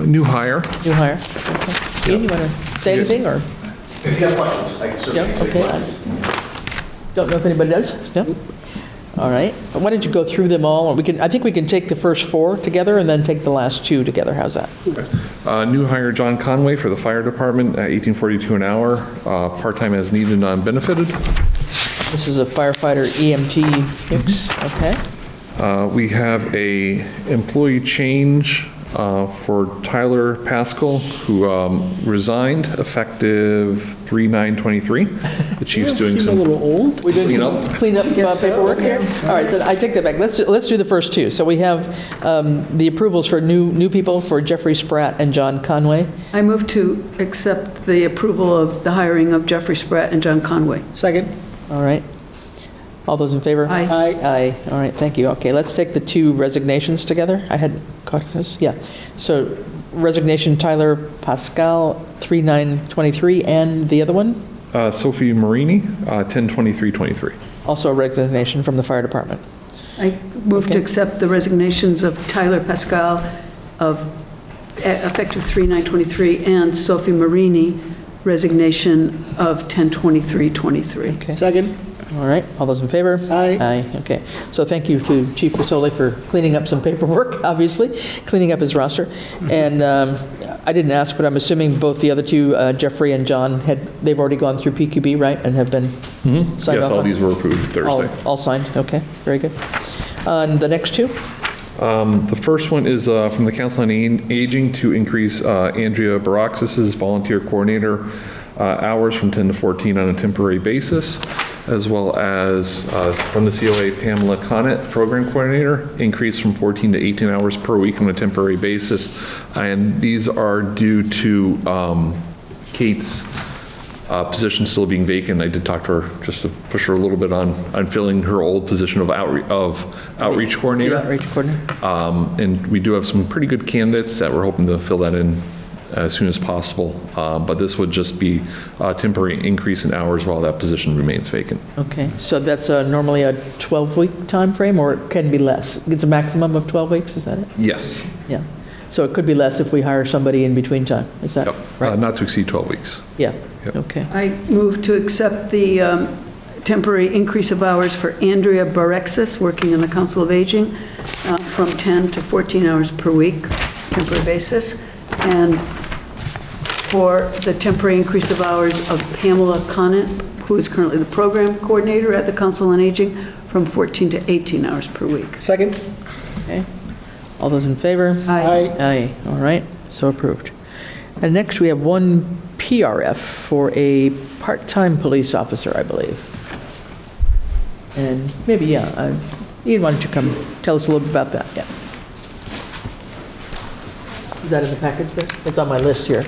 new hire. new hire? Okay. Ian, you want to say anything, or? If you have questions, I can certainly Yeah, take okay. questions. Don't know if anybody does? No? All right. Why don't you go through them all? I think we can take the first 4 together and then take the last 2 together. How's that? New hire John Conway for the fire department at $18.42 an hour, part-time as needed, non-benefited. This is a firefighter EMT mix, okay? We have a employee change for Tyler Pascal, who resigned effective 3/9/23. The chief's doing Seem a some little old. We're doing some cleanup paperwork here? All right, then I take that back. Let's do the first 2. So we have the approvals for new people, for Jeffrey Spratt and John Conway. I move to accept the approval of the hiring of Jeffrey Spratt and John Conway. Second. All right. All those in favor? Aye. Aye. Aye. All right, thank you. Okay, let's take the 2 resignations together. I had caught this, yeah. So resignation Tyler Pascal, 3/9/23, and the other one? Sophie Marini, 10/23/23. Also a resignation from the fire department. I move to Okay. accept the resignations of Tyler Pascal of effective 3/9/23 and Sophie Marini resignation of 10/23/23. Okay. Second. All right, all those in favor? Aye. Aye, okay. So thank you to Chief Fasoli for cleaning up some paperwork, obviously, cleaning up his roster. And I didn't ask, but I'm assuming both the other 2, Jeffrey and John, they've already gone through PQB, right? And have been signed Yes, off all on? these were approved Thursday. All signed, okay, very good. And the next 2? The first one is from the Council on Aging to increase Andrea Baraxis's volunteer coordinator hours from 10 to 14 on a temporary basis, as well as from the COA Pamela Connett, program coordinator, increase from 14 to 18 hours per week on a temporary basis. And these are due to Kate's position still being vacant. I did talk to her just to push her a little bit on filling her old position of outreach coordinator. The outreach coordinator. And we do have some pretty good candidates that we're hoping to fill that in as soon as possible. But this would just be a temporary increase in hours while that position remains vacant. Okay, so that's normally a 12-week time frame, or it can be less? It's a maximum of 12 weeks, is that it? Yes. Yeah. So it could be less if we hire somebody in between time, is that Yep. right? Not to exceed 12 weeks. Yeah, Yep. okay. I move to accept the temporary increase of hours for Andrea Barexis, working in the Council of Aging, from 10 to 14 hours per week, temporary basis, and for the temporary increase of hours of Pamela Connett, who is currently the program coordinator at the Council on Aging, from 14 to 18 hours per week. Second. Okay. All those in favor? Aye. Aye, all right, so approved. And next, we have 1 PRF for a part-time police officer, I believe. And maybe, yeah, Ian, why don't you come tell us a little bit about that, yeah. Is that in the package there? It's on my list here.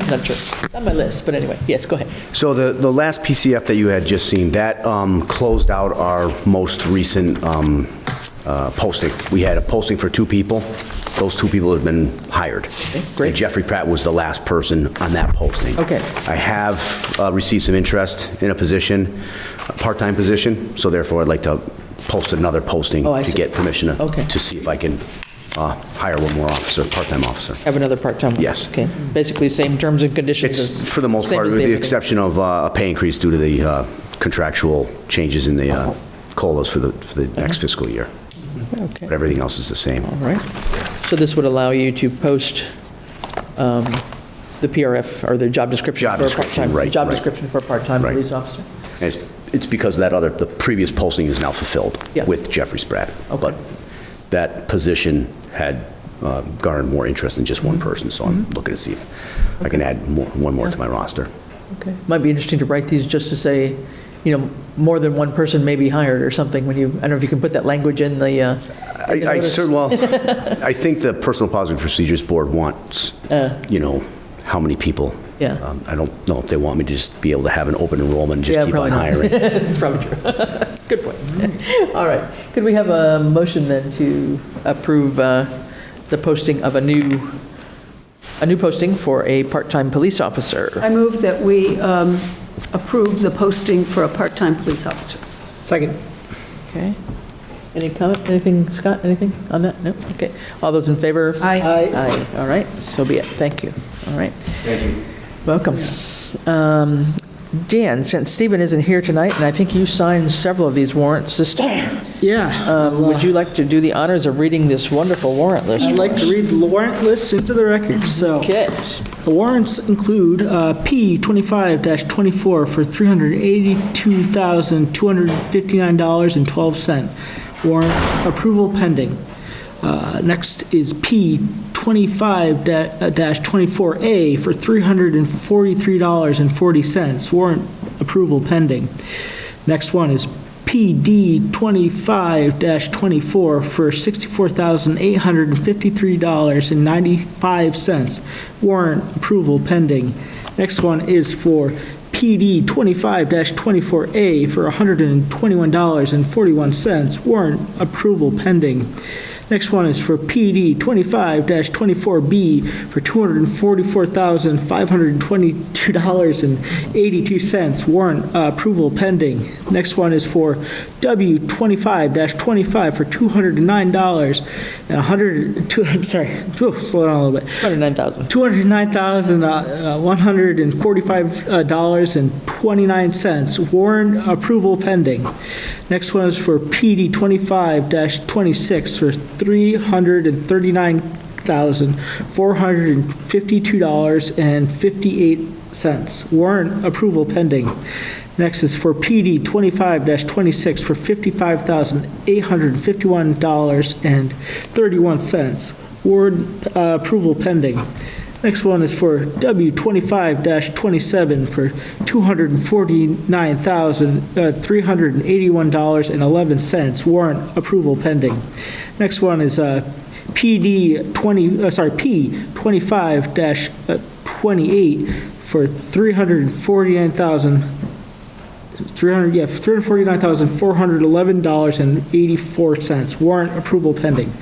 Not sure. It's on my list, but anyway, yes, go ahead. So the last PCF that you had just seen, that closed out our most recent posting. We had a posting for 2 people. Those 2 people have been hired. great. And Jeffrey Pratt was the last person on that posting. Okay. I have received some interest in a position, a part-time position, so therefore I'd like to post another posting Oh, I to see. get permission Okay. to see if I can hire one more officer, part-time officer. Have another part-time one? Yes. Okay, basically same terms and conditions It's, as... for the most same part, as with the other- exception of a pay increase due to the contractual changes in the COLAs for the next fiscal year. Okay. But everything else is the same. All right. So this would allow you to post the PRF, or the job description Job for a description, part-time... right, Job right. description for a part-time Right. police officer? And it's because the previous posting is now fulfilled Yeah. with Jeffrey Spratt. Okay. But that position had garnered more interest than just one person, so I'm looking to see if I can add one more to my roster. Okay. Might be interesting to write these just to say, more than one person may be hired or something when you, I don't know if you can put that language in the I notice. I think the Personal Policy Procedures Board wants, how many people. Yeah. I don't know if they want me to just be able to have an open enrollment and just Yeah, keep probably on not. hiring. It's probably true. Good point. All right. Could we have a motion then to approve the posting of a new a new posting for a part-time police officer. I move that we approve the posting for a part-time police officer. Second. Okay. Any comment, anything, Scott, anything on that? No? Okay. All those in favor? Aye. Aye. All right, so be it. Thank you. All right. Thank you. Welcome. Dan, since Stephen isn't here tonight, and I think you signed several of these warrants this time, Yeah. would you like to do the honors of reading this wonderful warrant list? I'd like to read the warrant list into the record. So Okay. the warrants include P 25-24 for $382,259.12. Warrant approval pending. Next is P 25-24A for $343.40. Warrant approval pending. Next one is PD 25-24 for $64,853.95. Warrant approval pending. Next one is for PD 25-24A for $121.41. Warrant approval pending. Next one is for PD 25-24B for $244,522.82. Warrant approval pending. Next one is for W 25-25 for $209 and slow down a little bit. $209,000. $209,145.29. Warrant approval pending. Next one is for PD 25-26 for $339,452.58. Warrant approval pending. Next is for PD 25-26 for $55,851.31. Warrant approval pending. Next one is for W 25-27 for $249,381.11. Warrant approval pending. Next one is P 25-28 for $349,411.84. Warrant approval pending.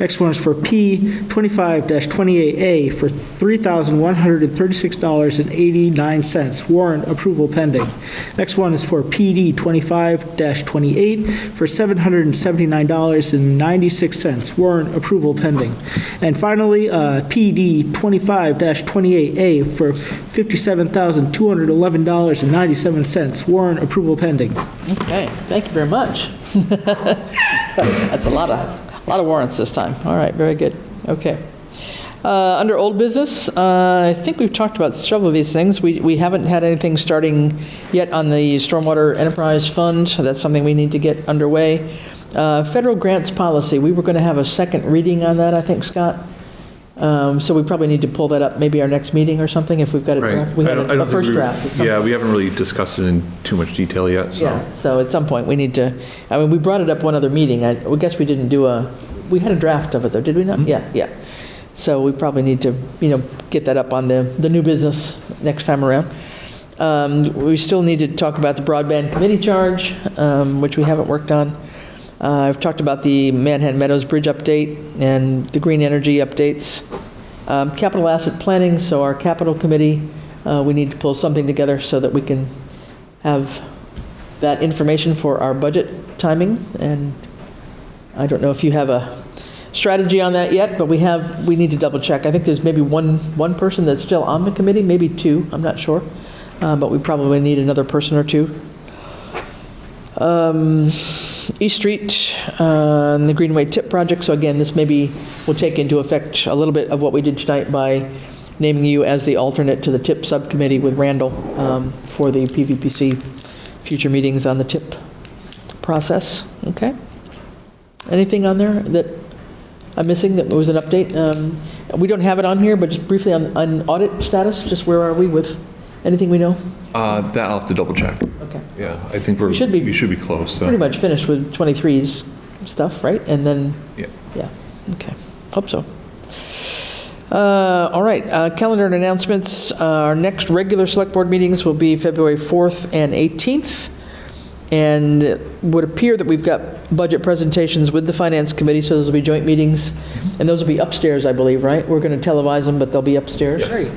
Next one is for P 25-28A for $3,136.89. Warrant approval pending. Next one is for PD 25-28 for $779.96. Warrant approval pending. And finally, PD 25-28A for $57,211.97. Warrant approval pending. Okay, thank you very much. That's a lot of warrants this time. All right, very good. Okay. Under old business, I think we've talked about several of these things. We haven't had anything starting yet on the Stormwater Enterprise Fund. So that's something we need to get underway. Federal grants policy, we were going to have a second reading on that, I think, Scott. So we probably need to pull that up, maybe our next meeting or something, if we've got a Right. draft. We had I don't a think first draft. at some Yeah, point. we haven't really discussed it in too much detail yet, so. Yeah, so at some point, we need to, I mean, we brought it up one other meeting. I guess we didn't do we had a draft of it, though, did we not? Mm-hmm. Yeah. So we probably need to, get that up on the new business next time around. We still need to talk about the broadband committee charge, which we haven't worked on. I've talked about the Manhattan Meadows Bridge update and the green energy updates. Capital asset planning, so our capital committee, we need to pull something together so that we can have that information for our budget timing. And I don't know if you have a strategy on that yet, but we need to double check. I think there's maybe one person that's still on the committee, maybe two, I'm not sure. But we probably need another person or two. East Street and the Greenway Tip Project. So again, this maybe will take into effect a little bit of what we did tonight by naming you as the alternate to the TIP subcommittee with Randall for the PVPC future meetings on the TIP process. Okay. Anything on there that I'm missing that was an update? We don't have it on here, but just briefly on audit status, just where are we with anything we know? That I'll have to double check. Okay. Yeah, I think we should be close, so. Pretty much finished with 23's stuff, right? And then, Yeah. yeah, okay, hope so. All right, calendar and announcements. Our next regular select board meetings will be February 4th and 18th. And it would appear that we've got budget presentations with the Finance Committee, so those will be joint meetings. And those will be upstairs, I believe, right? We're going to televise them, but they'll be upstairs? Yes.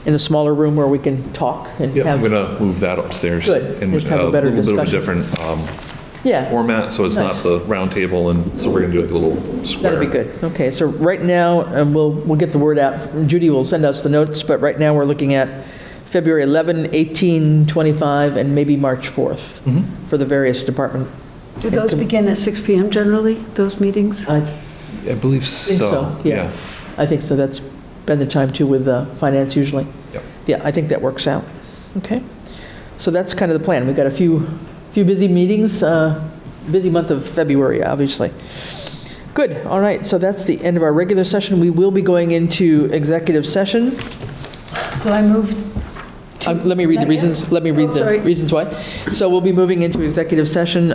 In a smaller room where we can talk and Yeah, I'm have, going to move that upstairs. Good. In Just have a better little bit of a discussion. different yeah, format, so it's not Nice. the round table, and so we're going to do like a little square. that'd be good. Okay, so right now, and we'll get the word out. Judy will send us the notes, but right now we're looking at February 11, 18, 25, and maybe March 4th for the various department. Do those begin at 6 PM generally, those meetings? I I believe think so, so, yeah. I think so. That's been the time too with finance usually. Yep. Yeah, I think that works out. Okay. So that's kind of the plan. We've got a few busy meetings, busy month of February, obviously. Good. All right. So that's the end of our regular session. We will be going into executive session. So I move, Let me read the reasons. Let me read the sorry. reasons why. So we'll be moving into executive session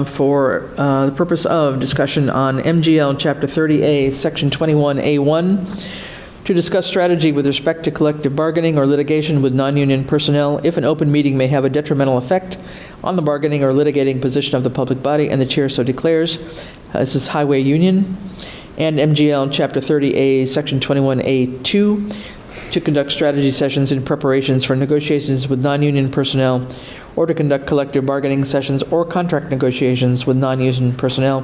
for the purpose of discussion on MGL Chapter 30A, Section 21A1, to discuss strategy with respect to collective bargaining or litigation with non-union personnel if an open meeting may have a detrimental effect on the bargaining or litigating position of the public body, and the chair so declares. This is Highway Union. And MGL Chapter 30A, Section 21A2, to conduct strategy sessions in preparations for negotiations with non-union personnel, or to conduct collective bargaining sessions or contract negotiations with non-union personnel,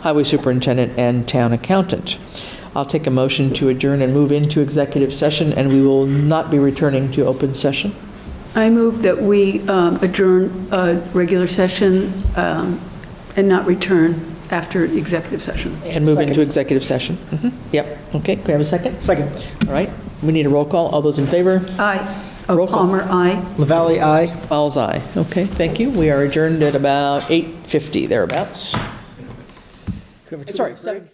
highway superintendent, and town accountant. I'll take a motion to adjourn and move into executive session, and we will not be returning to open session. I move that we adjourn a regular session and not return after executive session. And move into executive session. Yep, okay, can I have a second? Second. All right, we need a roll call. All those in favor? Aye. Roll call. Palmer, aye. LaValle, aye. Fowles, aye. Okay, thank you. We are adjourned at about 8:50, thereabouts. Sorry, 7.